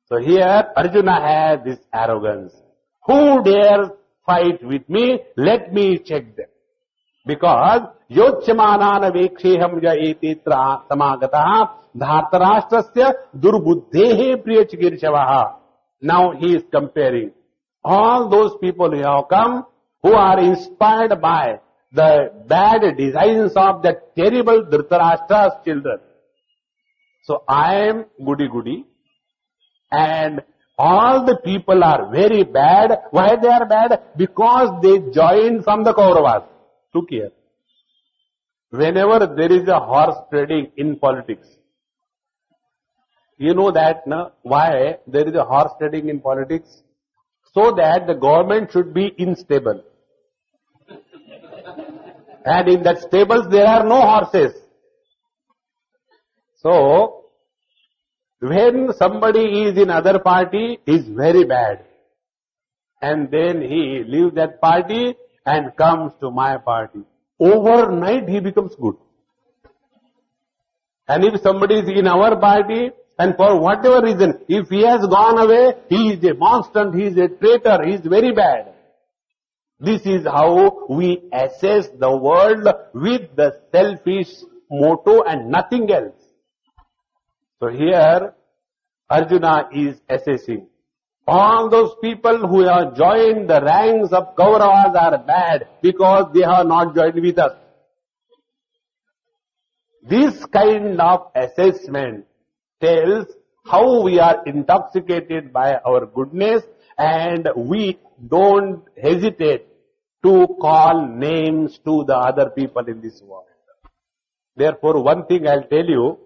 So here Arjuna has this arrogance. Who dares fight with me? Let me check them. Because yochyamanana veksheham ya etitra samagataha dhartarashtrasya durbuddhehe priyachigirshavaha. Now he is comparing all those people who have come, who are inspired by the bad designs of the terrible Dhritarashtra's children. So I am goody-goody, and all the people are very bad. Why they are bad? Because they joined from the Kauravas. Look here. Whenever there is a horse trading in politics, you know that, no? Why there is a horse trading in politics? So that the government should be unstable. And in that stables there are no horses. So, when somebody is in other party, he is very bad. And then he leaves that party and comes to my party. Overnight he becomes good. And if somebody is in our party, and for whatever reason, if he has gone away, he is a monster, he is a traitor, he is very bad. This is how we assess the world with the selfish motto and nothing else. So here, Arjuna is assessing. All those people who have joined the ranks of Kauravas are bad because they have not joined with us. This kind of assessment tells how we are intoxicated by our goodness, and we don't hesitate to call names to the other people in this world. Therefore, one thing I'll tell you,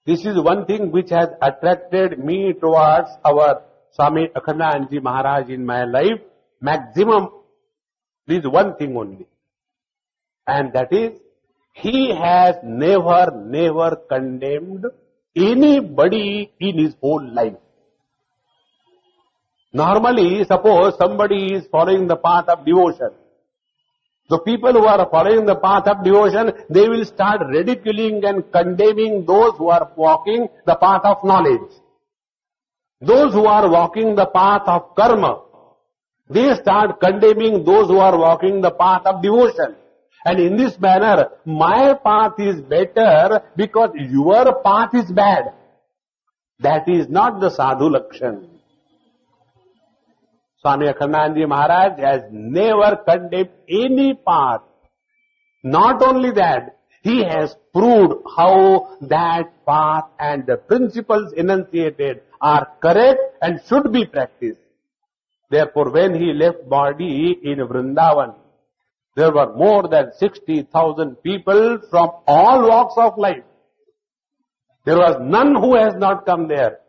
this is one thing which has attracted me towards our Swami Akhandanji Maharaj in my life. Maximum, this is one thing only. And that is, he has never condemned anybody in his whole life. Normally, suppose somebody is following the path of devotion. The people who are following the path of devotion, they will start ridiculing and condemning those who are walking the path of knowledge. Those who are walking the path of karma, they start condemning those who are walking the path of devotion. And in this manner, my path is better because your path is bad. That is not the sadhu lakshan. Swami Akhandanji Maharaj has never condemned any path. Not only that, he has proved how that path and the principles enunciated are correct and should be practiced. Therefore, when he left body in Vrindavan, there were more than 60,000 people from all walks of life. There was none who has not come there.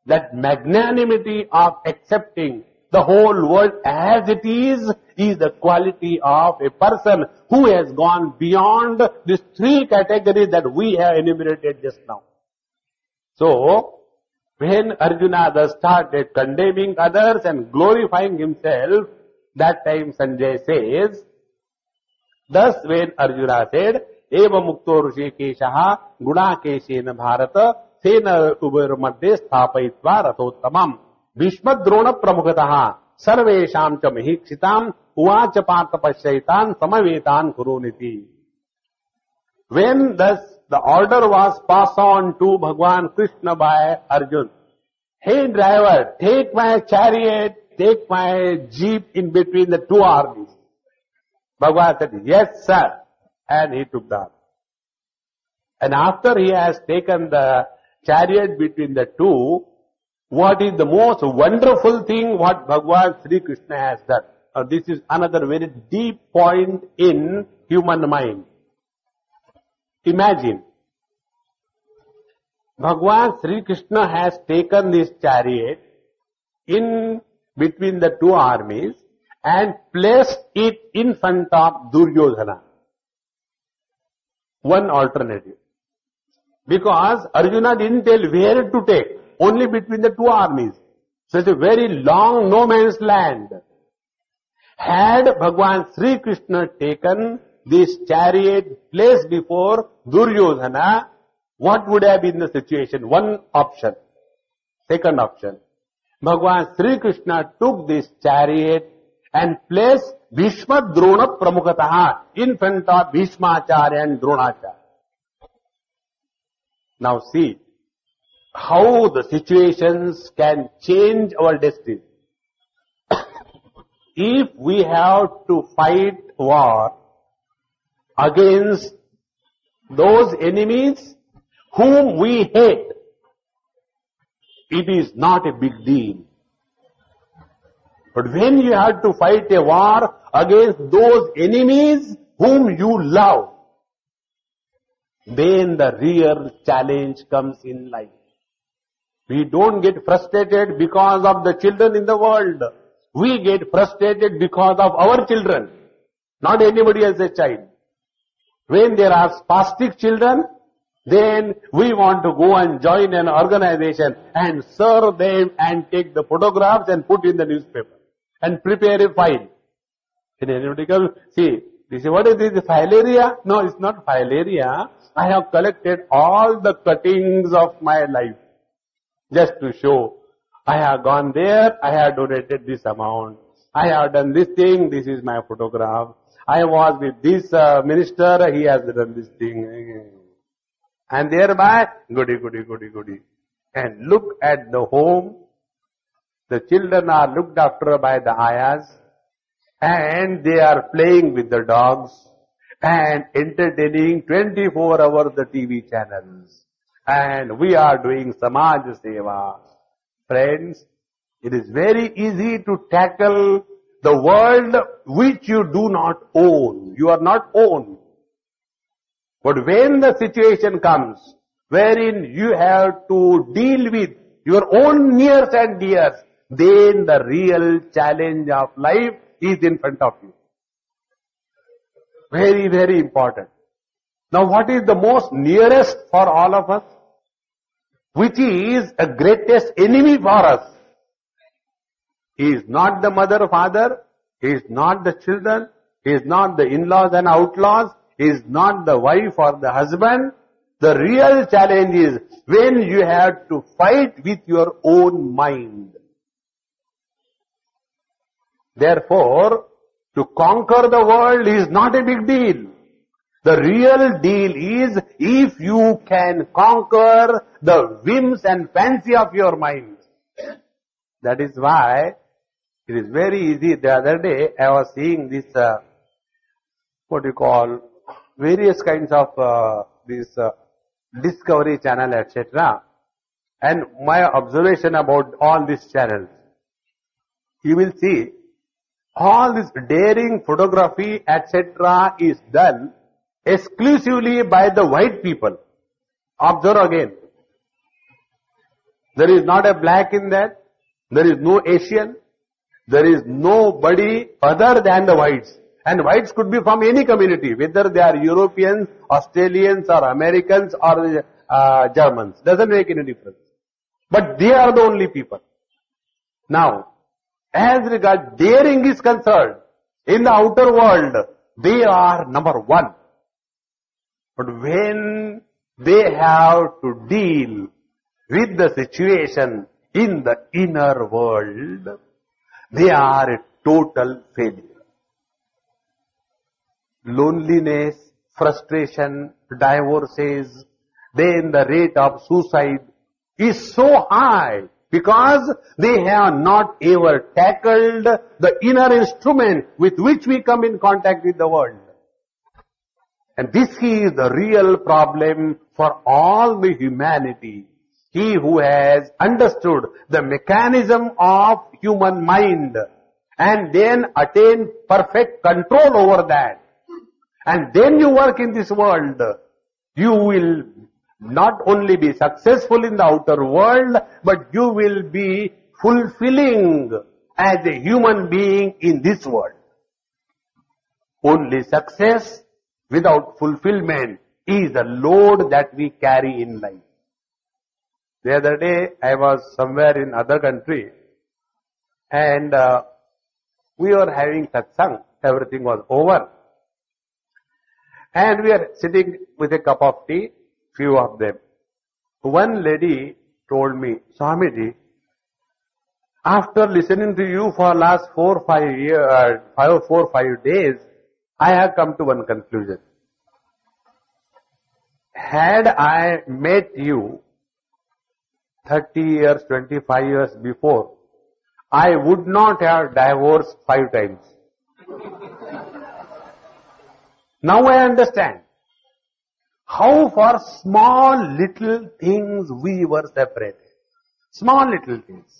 That magnanimity of accepting the whole world as it is the quality of a person who has gone beyond these three categories that we have enumerated just now. So, when Arjuna thus started condemning others and glorifying himself, that time Sanjay says, thus when Arjuna said, Eva mukto Rishikeshaha gunakeshena bharata sena ubar madhye sthapaitva ratottamam Bhishmadrona pramukataha sarvesham cha mahikshitam uvacha partha pasyaitan samavetan kuruniti. When thus the order was passed on to Bhagwan Krishna by Arjuna, hey driver, take my chariot, take my jeep in between the two armies. Bhagwan said, yes sir, and he took that. And after he has taken the chariot between the two, what is the most wonderful thing what Bhagwan Sri Krishna has done? This is another very deep point in human mind. Imagine, Bhagwan Sri Krishna has taken this chariot in between the two armies and placed it in front of Duryodhana. One alternative. Because Arjuna didn't tell where to take. Only between the two armies. So it's a very long no man's land. Had Bhagwan Sri Krishna taken this chariot placed before Duryodhana, what would have been the situation? One option. Second option. Bhagwan Sri Krishna took this chariot and place Bhishma Drona Pramukataha in front of Bhishmacharya and Dronacharya. Now see how the situations can change our destiny. If we have to fight war against those enemies whom we hate, it is not a big deal. But when you have to fight a war against those enemies whom you love, then the real challenge comes in life. We don't get frustrated because of the children in the world. We get frustrated because of our children, not anybody else's child. When there are spastic children, then we want to go and join an organization and serve them and take the photographs and put in the newspaper and prepare a file. Can anybody come? See, this is what is this? Filaria? No, it's not filaria. I have collected all the cuttings of my life just to show. I have gone there, I have donated this amount. I have done this thing, this is my photograph. I was with this minister, he has done this thing. And thereby, goody. And look at the home. The children are looked after by the ayahs. And they are playing with the dogs. And entertaining 24 hours the TV channels. And we are doing Samaj Seva. Friends, it is very easy to tackle the world which you do not own. You are not owned. But when the situation comes wherein you have to deal with your own nears and dears, then the real challenge of life is in front of you. Very, very important. Now what is the most nearest for all of us? Which is a greatest enemy for us? He is not the mother, father. He is not the children. He is not the in-laws and outlaws. He is not the wife or the husband. The real challenge is when you have to fight with your own mind. Therefore, to conquer the world is not a big deal. The real deal is if you can conquer the whims and fancy of your mind. That is why it is very easy. The other day I was seeing this, various kinds of this Discovery Channel, etc. And my observation about all these channels, you will see all this daring photography, etc. is done exclusively by the white people. Observe again. There is not a black in that. There is no Asian. There is nobody other than the whites. And whites could be from any community, whether they are Europeans, Australians or Americans or Germans. Doesn't make any difference. But they are the only people. Now, as regards daring is concerned, in the outer world, they are number one. But when they have to deal with the situation in the inner world, they are a total failure. Loneliness, frustration, divorces, then the rate of suicide is so high because they have not ever tackled the inner instrument with which we come in contact with the world. And this is the real problem for all the humanity. He who has understood the mechanism of human mind and then attain perfect control over that, and then you work in this world, you will not only be successful in the outer world, but you will be fulfilling as a human being in this world. Only success without fulfillment is the load that we carry in life. The other day, I was somewhere in other country, and we were having satsang. Everything was over. And we are sitting with a cup of tea, few of them. One lady told me, Swamiji, After listening to you for last 4-5 days, I have come to one conclusion. Had I met you 30 years, 25 years before, I would not have divorced 5 times. Now I understand how for small little things we were separated. Small little things.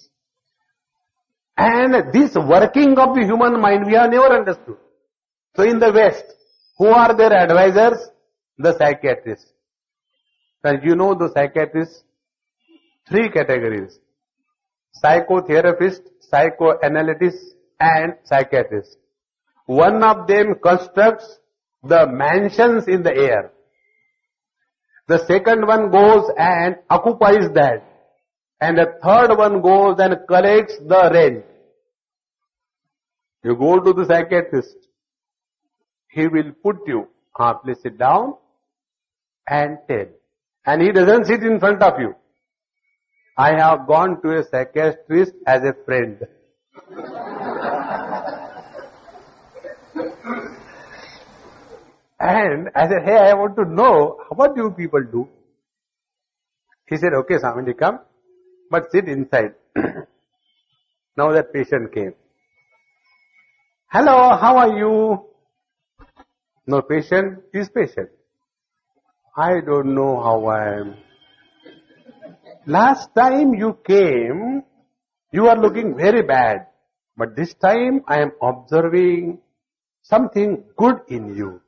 And this working of the human mind we have never understood. So in the West, who are their advisors? The psychiatrists. And you know the psychiatrists? 3 categories. Psychotherapist, psychoanalyst and psychiatrist. One of them constructs the mansions in the air. The second one goes and occupies that. And the third one goes and collects the rent. You go to the psychiatrist. He will put you, please sit down and tell. And he doesn't sit in front of you. I have gone to a psychiatrist as a friend. And I said, hey, I want to know, what do you people do? He said, okay, Swamiji, come, but sit inside. Now that patient came. Hello, how are you? No, patient is patient. I don't know how I am. Last time you came, you are looking very bad. But this time I am observing something good in you.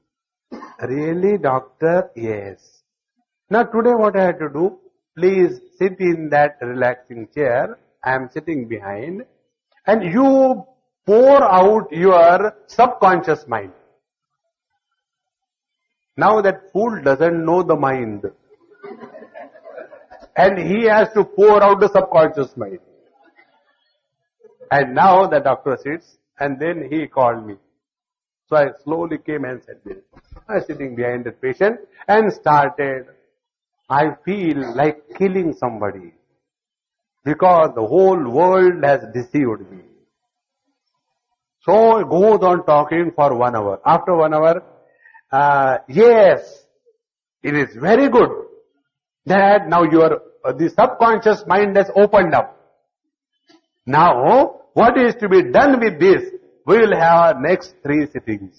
Really, doctor? Yes. Now today what I have to do? Please sit in that relaxing chair. I am sitting behind. And you pour out your subconscious mind. Now that fool doesn't know the mind. And he has to pour out the subconscious mind. And now the doctor sits and then he called me. So I slowly came and sat there. I was sitting behind the patient and started. I feel like killing somebody. Because the whole world has deceived me. So it goes on talking for 1 hour. After 1 hour, yes, it is very good that now the subconscious mind has opened up. Now, what is to be done with this? We will have our next 3 sittings.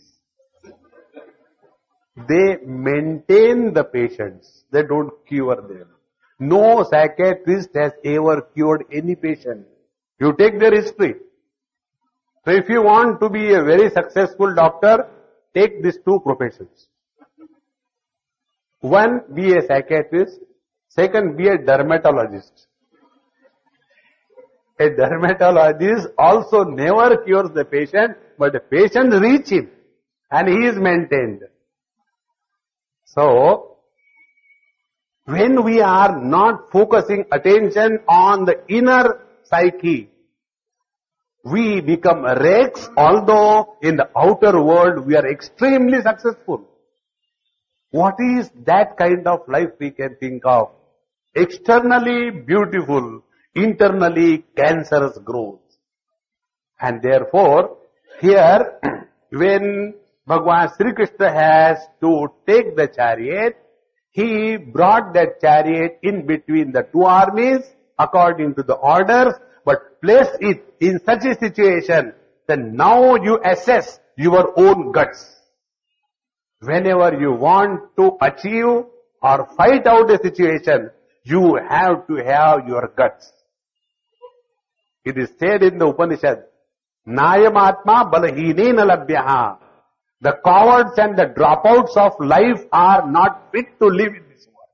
They maintain the patients. They don't cure them. No psychiatrist has ever cured any patient. You take their history. So if you want to be a very successful doctor, take these 2 professions. One, be a psychiatrist. Second, be a dermatologist. A dermatologist also never cures the patient, but the patient reaches him and he is maintained. So, when we are not focusing attention on the inner psyche, we become wrecks, although in the outer world we are extremely successful. What is that kind of life we can think of? Externally beautiful, internally cancerous growth. And therefore, here, when Bhagavan Sri Krishna has to take the chariot, he brought that chariot in between the 2 armies, according to the orders, but placed it in such a situation that now you assess your own guts. Whenever you want to achieve or fight out a situation, you have to have your guts. It is said in the Upanishad, Nayam Atma Balahinena Labhyaha. The cowards and the dropouts of life are not fit to live in this world.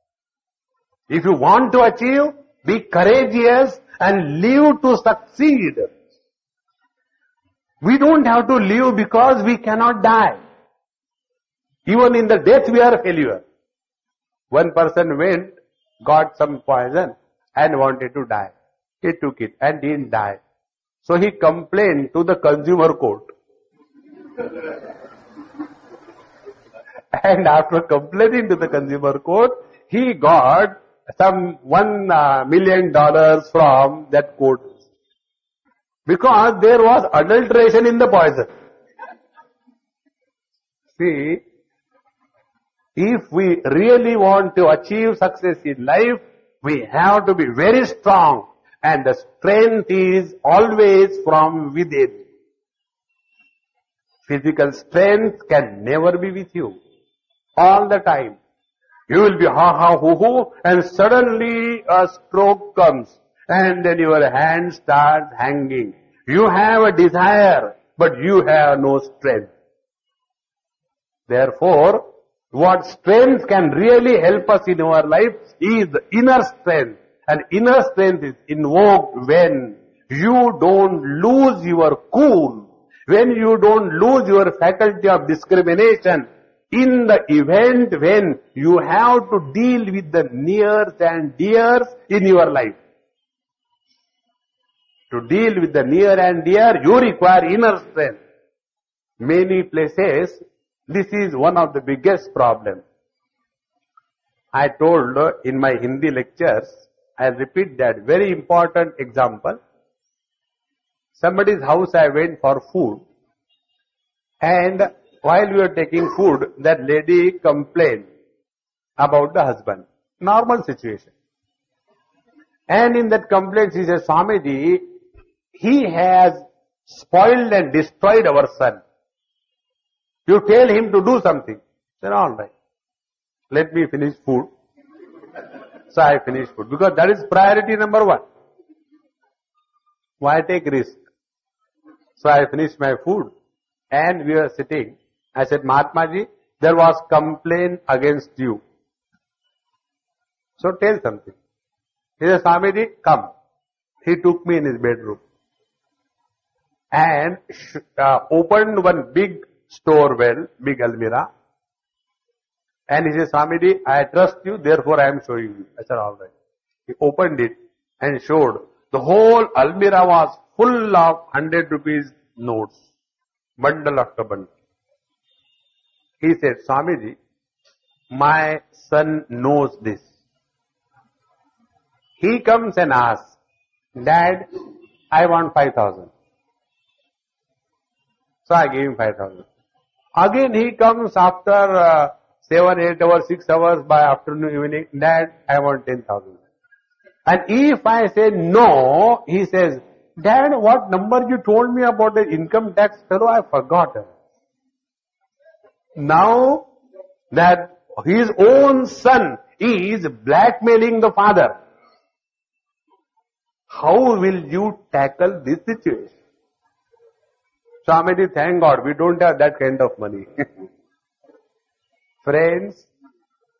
If you want to achieve, be courageous and live to succeed. We don't have to live because we cannot die. Even in the death we are a failure. One person went, got some poison and wanted to die. He took it and didn't die. So he complained to the consumer court. And after complaining to the consumer court, he got some $1 million from that court. Because there was adulteration in the poison. See, if we really want to achieve success in life, we have to be very strong, and the strength is always from within. Physical strength can never be with you all the time. You will be ha hoo hoo, and suddenly a stroke comes, and then your hand starts hanging. You have a desire, but you have no strength. Therefore, what strength can really help us in our life is the inner strength. And inner strength is invoked when you don't lose your cool, when you don't lose your faculty of discrimination in the event when you have to deal with the nears and dears in your life. To deal with the near and dear, you require inner strength. Many places, this is one of the biggest problems. I told in my Hindi lectures, I repeat that very important example. Somebody's house I went for food, and while we were taking food, that lady complained about the husband. Normal situation. And in that complaint she says, Swamiji, he has spoiled and destroyed our son. You tell him to do something. I said, all right. Let me finish food. So I finished food. Because that is priority number one. Why take risk? So I finished my food. And we were sitting. I said, Mahatma Ji, there was complaint against you. So tell something. He said, Swamiji, come. He took me in his bedroom. And opened one big store well, big almirah. And he says, Swamiji, I trust you, therefore I am showing you. I said, all right. He opened it and showed. The whole almirah was full of 100 rupees notes. Bundle after bundle. He said, Swamiji, my son knows this. He comes and asks, Dad, I want 5,000. So I gave him 5,000. Again he comes after 7, 8 hours, 6 hours by afternoon, evening. Dad, I want 10,000. And if I say no, he says, Dad, what number you told me about the income tax fellow, I forgot. Now that his own son is blackmailing the father, how will you tackle this situation? Swamiji, thank God, we don't have that kind of money. Friends,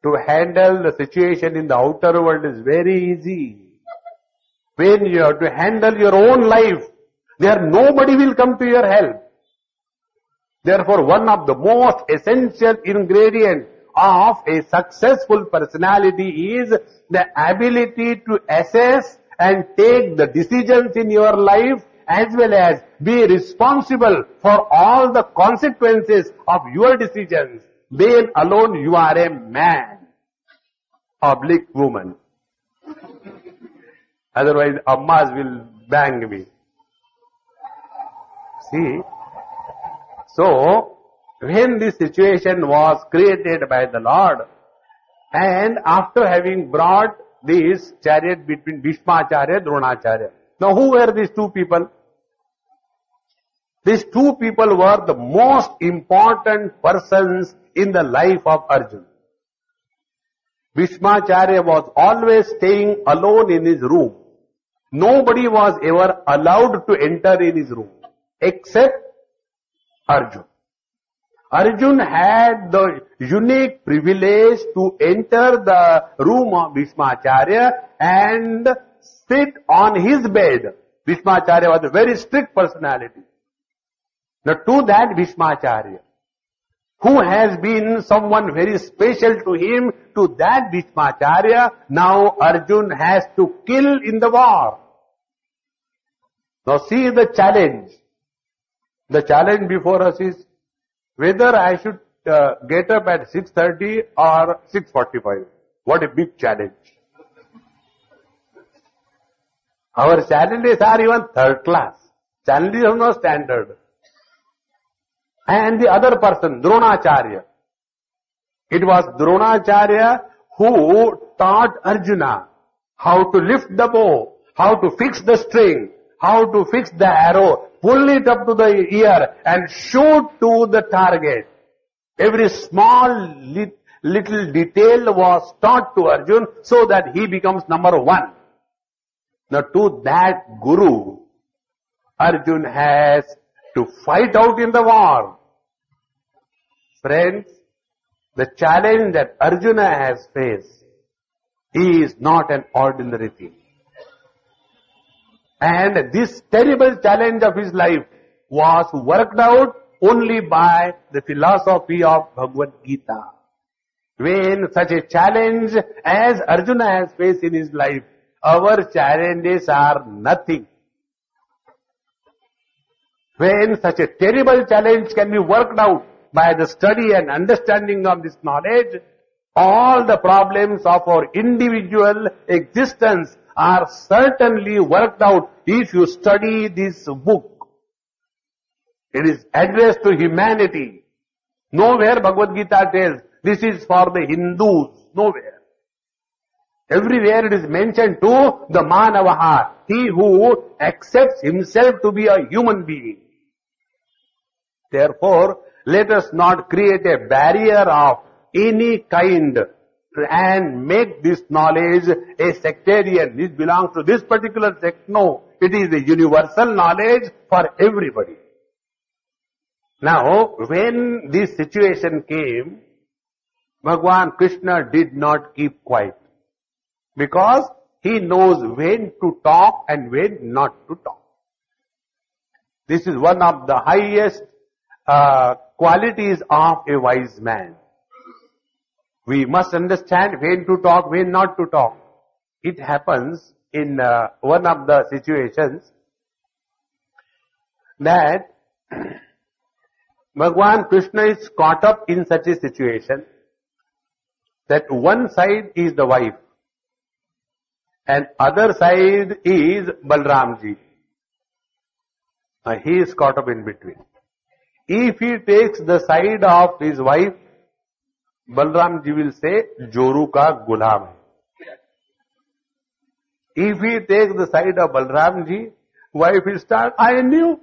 to handle the situation in the outer world is very easy. When you have to handle your own life, there nobody will come to your help. Therefore, one of the most essential ingredients of a successful personality is the ability to assess and take the decisions in your life, as well as be responsible for all the consequences of your decisions. Then alone you are a man, oblique woman. Otherwise, ammas will bang me. See? So, when this situation was created by the Lord, and after having brought this chariot between Bhishmacharya and Dronacharya. Now, who were these two people? These two people were the most important persons in the life of Arjuna. Bhishmacharya was always staying alone in his room. Nobody was ever allowed to enter in his room, except Arjuna. Arjuna had the unique privilege to enter the room of Bhishmacharya and sit on his bed. Bhishmacharya was a very strict personality. Now to that Bhishmacharya, who has been someone very special to him, to that Bhishmacharya, now Arjuna has to kill in the war. Now see the challenge. The challenge before us is whether I should get up at 6:30 or 6:45. What a big challenge. Our challenges are even third class. Channel is no standard. And the other person, Dronacharya. It was Dronacharya who taught Arjuna how to lift the bow, how to fix the string, how to fix the arrow, pull it up to the ear and shoot to the target. Every small little detail was taught to Arjuna so that he becomes number one. Now to that Guru, Arjuna has to fight out in the war. Friends, the challenge that Arjuna has faced is not an ordinary thing. And this terrible challenge of his life was worked out only by the philosophy of Bhagavad Gita. When such a challenge as Arjuna has faced in his life, our challenges are nothing. When such a terrible challenge can be worked out by the study and understanding of this knowledge, all the problems of our individual existence are certainly worked out if you study this book. It is addressed to humanity. Nowhere Bhagavad Gita tells, this is for the Hindus. Nowhere. Everywhere it is mentioned to the Manavaha, he who accepts himself to be a human being. Therefore, let us not create a barrier of any kind and make this knowledge a sectarian. This belongs to this particular sect. No, it is a universal knowledge for everybody. Now, when this situation came, Bhagwan Krishna did not keep quiet because he knows when to talk and when not to talk. This is one of the highest qualities of a wise man. We must understand when to talk, when not to talk. It happens in one of the situations that Bhagwan Krishna is caught up in such a situation that one side is the wife and other side is Balramji. He is caught up in between. If he takes the side of his wife, Balramji will say, Joru ka gulam hai. If he takes the side of Balramji, wife will start, I knew.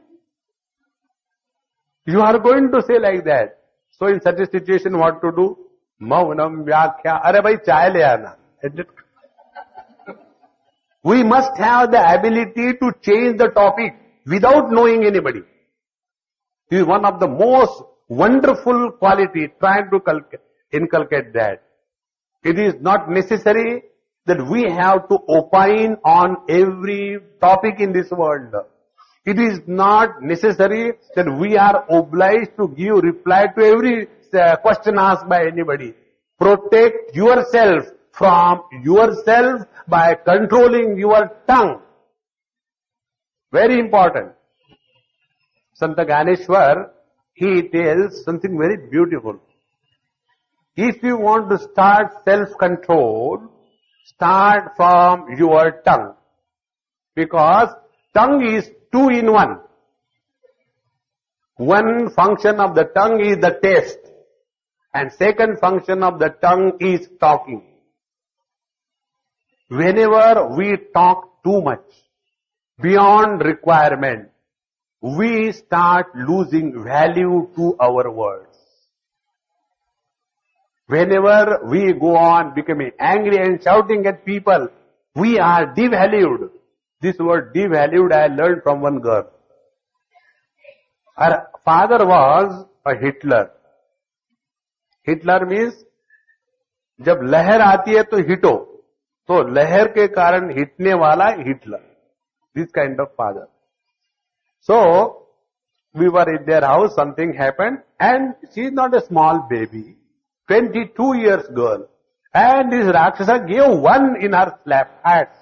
You are going to say like that. So in such a situation, what to do? Maunam vyakhya. Are bhai chai le aana. We must have the ability to change the topic without knowing anybody. This is one of the most wonderful quality, trying to inculcate that. It is not necessary that we have to opine on every topic in this world. It is not necessary that we are obliged to give reply to every question asked by anybody. Protect yourself from yourself by controlling your tongue. Very important. Santa Ganeshwar, he tells something very beautiful. If you want to start self-control, start from your tongue. Because tongue is two in one. One function of the tongue is the taste. And second function of the tongue is talking. Whenever we talk too much, beyond requirement, we start losing value to our words. Whenever we go on becoming angry and shouting at people, we are devalued. This word devalued I learned from one girl. Her father was a Hitler. Hitler means, जब लहर आती है तो हिटो, तो लहर के कारण हिटने वाला Hitler. This kind of father. So, we were in their house, something happened, and she is not a small baby, 22 years girl, and this Rakshasa gave one in her slap hands.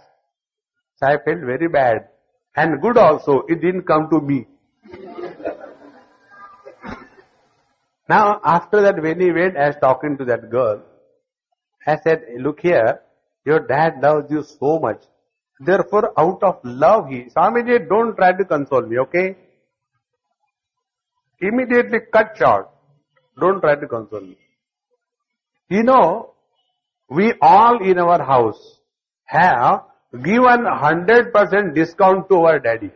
So I felt very bad, and good also, it didn't come to me. Now, after that, when he went, I was talking to that girl. I said, look here, your dad loves you so much. Therefore, out of love, Swamiji, don't try to console me, okay? Immediately cut short. Don't try to console me. You know, we all in our house have given 100% discount to our daddy.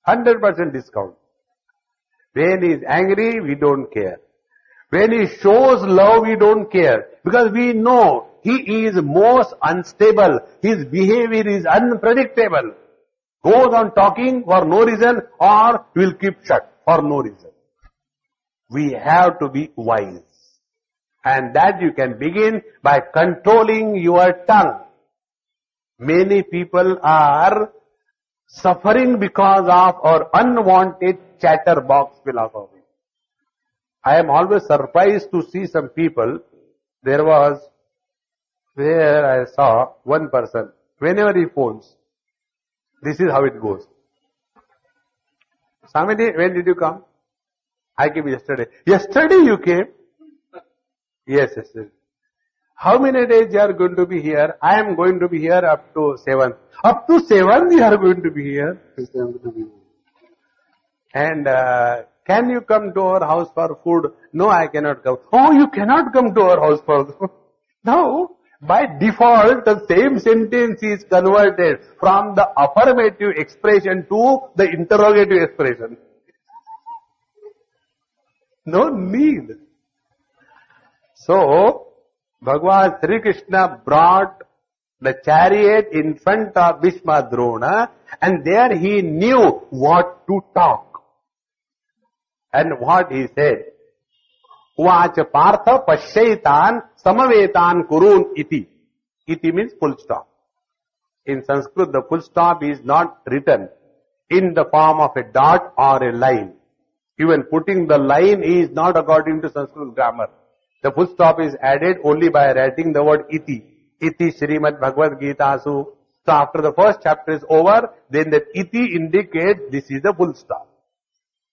100% discount. When he is angry, we don't care. When he shows love, we don't care. Because we know he is most unstable. His behavior is unpredictable. Goes on talking for no reason or will keep shut for no reason. We have to be wise. And that you can begin by controlling your tongue. Many people are suffering because of our unwanted chatterbox philosophy. I am always surprised to see some people. There was where I saw one person, whenever he phones, this is how it goes. Swamiji, when did you come? I came yesterday. Yesterday you came? Yes, yesterday. How many days you are going to be here? I am going to be here up to 7. Up to 7 you are going to be here? And can you come to our house for food? No, I cannot come. Oh, you cannot come to our house for food. Now, by default, the same sentence is converted from the affirmative expression to the interrogative expression. No need. So, Bhagavan Sri Krishna brought the chariot in front of Bhishma Drona, and there he knew what to talk. And what he said, Uvacha Partha Pashyaitan Samavetan Kurun iti. Iti means full stop. In Sanskrit, the full stop is not written in the form of a dot or a line. Even putting the line is not according to Sanskrit grammar. The full stop is added only by writing the word iti. Iti Srimad Bhagavad Gita Su. So after the first chapter is over, then that iti indicates this is the full stop.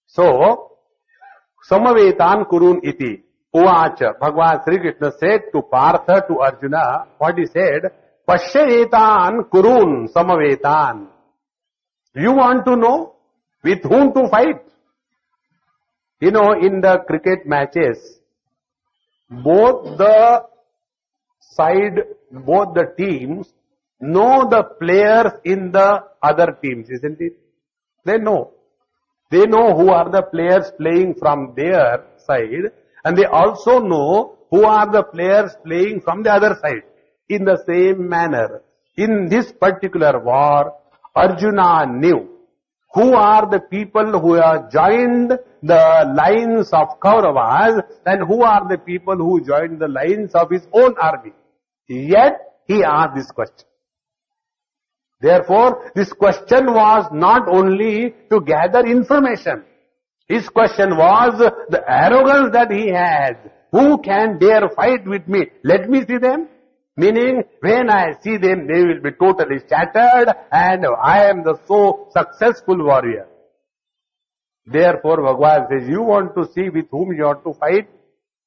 So, Samavetan Kurun iti. Uvacha. Bhagavan Sri Krishna said to Partha, to Arjuna, what he said, Pasyayetan Kurun Samavetan. You want to know with whom to fight? You know, in the cricket matches, both the teams know the players in the other teams, isn't it? They know. They know who are the players playing from their side, and they also know who are the players playing from the other side. In the same manner, in this particular war, Arjuna knew who are the people who have joined the lines of Kauravas and who are the people who joined the lines of his own army. Yet, he asked this question. Therefore, this question was not only to gather information. His question was the arrogance that he had. Who can dare fight with me? Let me see them. Meaning, when I see them, they will be totally shattered and I am the so successful warrior. Therefore, Bhagavan says, you want to see with whom you have to fight?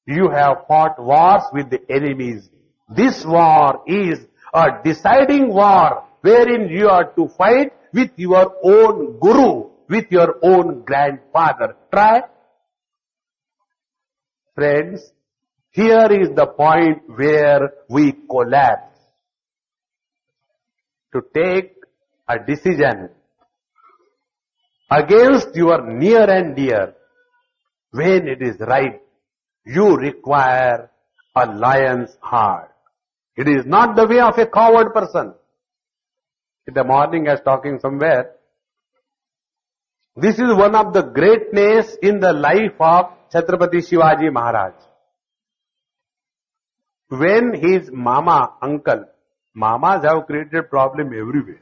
You have fought wars with the enemies. This war is a deciding war wherein you are to fight with your own guru, with your own grandfather. Try. Friends, here is the point where we collapse. To take a decision against your near and dear, when it is right, you require a lion's heart. It is not the way of a coward person. In the morning I was talking somewhere. This is one of the greatness in the life of Chhatrapati Shivaji Maharaj. When his uncle, mamas have created problem everywhere.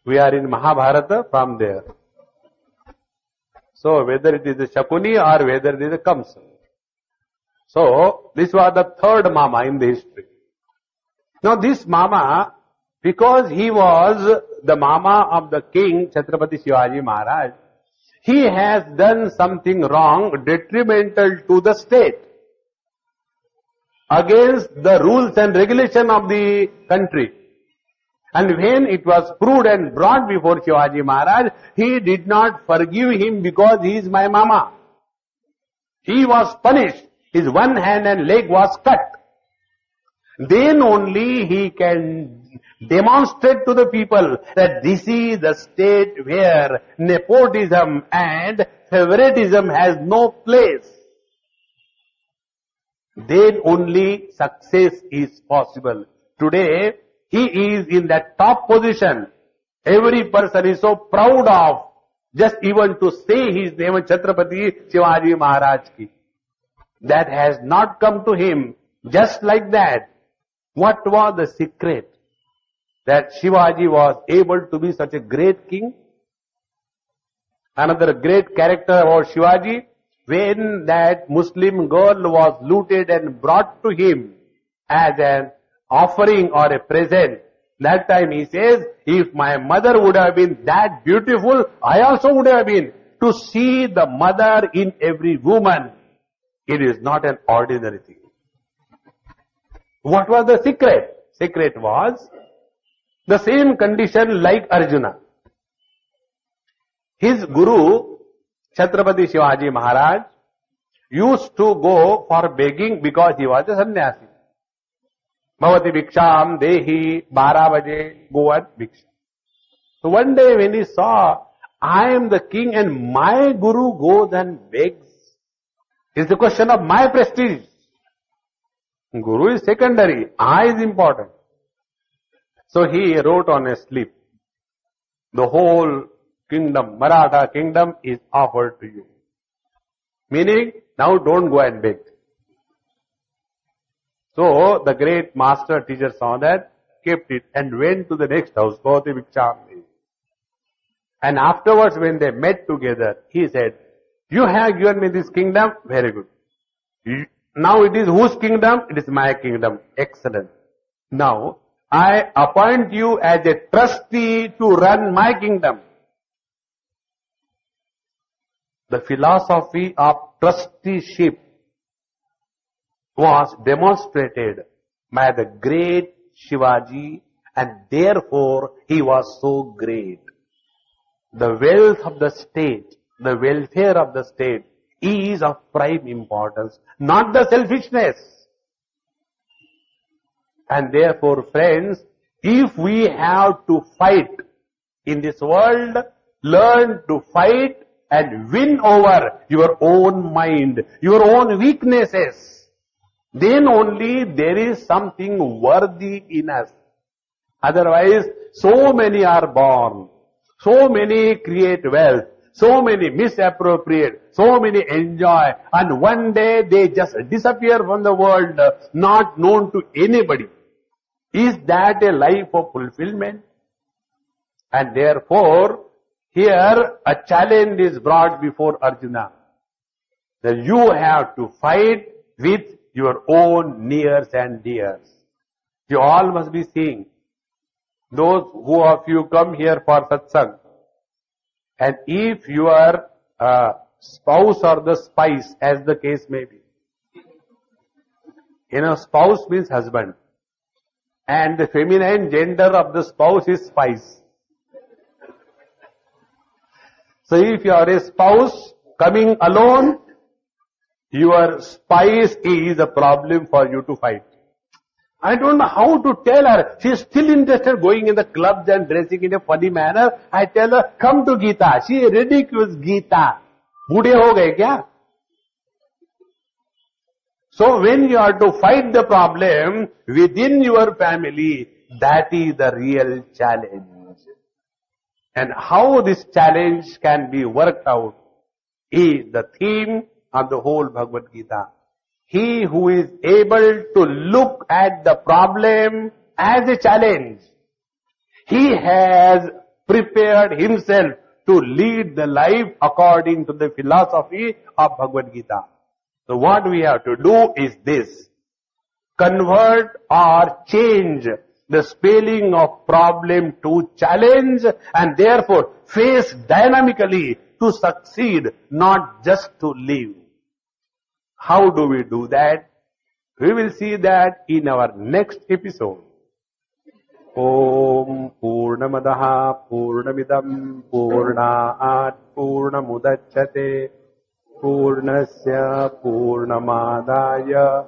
We are in Mahabharata from there. So whether it is a Shakuni or whether it is a Kamsa. So this was the third mama in the history. Now this mama, because he was the mama of the king Chhatrapati Shivaji Maharaj, he has done something wrong, detrimental to the state. against the rules and regulation of the country. And when it was proved and brought before Shivaji Maharaj, he did not forgive him because he is my mama. He was punished. His one hand and leg was cut. Then only he can demonstrate to the people that this is the state where nepotism and favoritism has no place. Then only success is possible. Today, he is in that top position. Every person is so proud of just even to say his name, Chhatrapati Shivaji Maharaj ki. That has not come to him just like that. What was the secret that Shivaji was able to be such a great king? Another great character about Shivaji, when that Muslim girl was looted and brought to him as an offering or a present, that time he says, if my mother would have been that beautiful, I also would have been. To see the mother in every woman, it is not an ordinary thing. What was the secret? Secret was the same condition like Arjuna. His guru, Chhatrapati Shivaji Maharaj, used to go for begging because he was a sannyasi. Bhavati bhiksham dehi 12 baje go and bhiksha. So one day when he saw, I am the king and my guru goes and begs, it's the question of my prestige. Guru is secondary, I is important. So he wrote on a slip, the whole kingdom, Maratha kingdom is offered to you. Meaning, now don't go and beg. So the great master teacher saw that, kept it and went to the next house, Bhavati bhiksham. And afterwards when they met together, he said, you have given me this kingdom, very good. Now it is whose kingdom? It is my kingdom. Excellent. Now, I appoint you as a trustee to run my kingdom. The philosophy of trusteeship was demonstrated by the great Shivaji, and therefore he was so great. The wealth of the state, the welfare of the state is of prime importance, not the selfishness. And therefore, friends, if we have to fight in this world, learn to fight and win over your own mind, your own weaknesses. Then only there is something worthy in us. Otherwise, so many are born, so many create wealth, so many misappropriate, so many enjoy, and one day they just disappear from the world, not known to anybody. Is that a life of fulfillment? And therefore, here a challenge is brought before Arjuna, that you have to fight with your own nears and dears. You all must be seeing, those who of you come here for Satsang, and if your spouse or the spice, as the case may be, spouse means husband, and the feminine gender of the spouse is spice. So if you are a spouse coming alone, your spice is a problem for you to fight. I don't know how to tell her. She is still interested going in the clubs and dressing in a funny manner. I tell her, come to Gita. She ridicules Gita. Bude ho gaye kya? So when you are to fight the problem within your family, that is the real challenge. And how this challenge can be worked out is the theme of the whole Bhagavad Gita. He who is able to look at the problem as a challenge, he has prepared himself to lead the life according to the philosophy of Bhagavad Gita. So what we have to do is this: convert or change the spelling of problem to challenge, and therefore face dynamically to succeed, not just to live. How do we do that? We will see that in our next episode. Om Purnamadaha Purnamidam Purnaat Purnamudachyate Purnasya Purnamadaya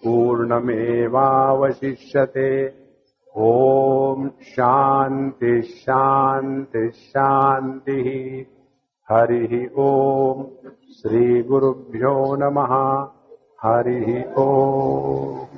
Purnamevavashishyate. Om Shanti Shanti Shanti. Harihi Om. Shri Gurubhyo Namaha. Harihi Om.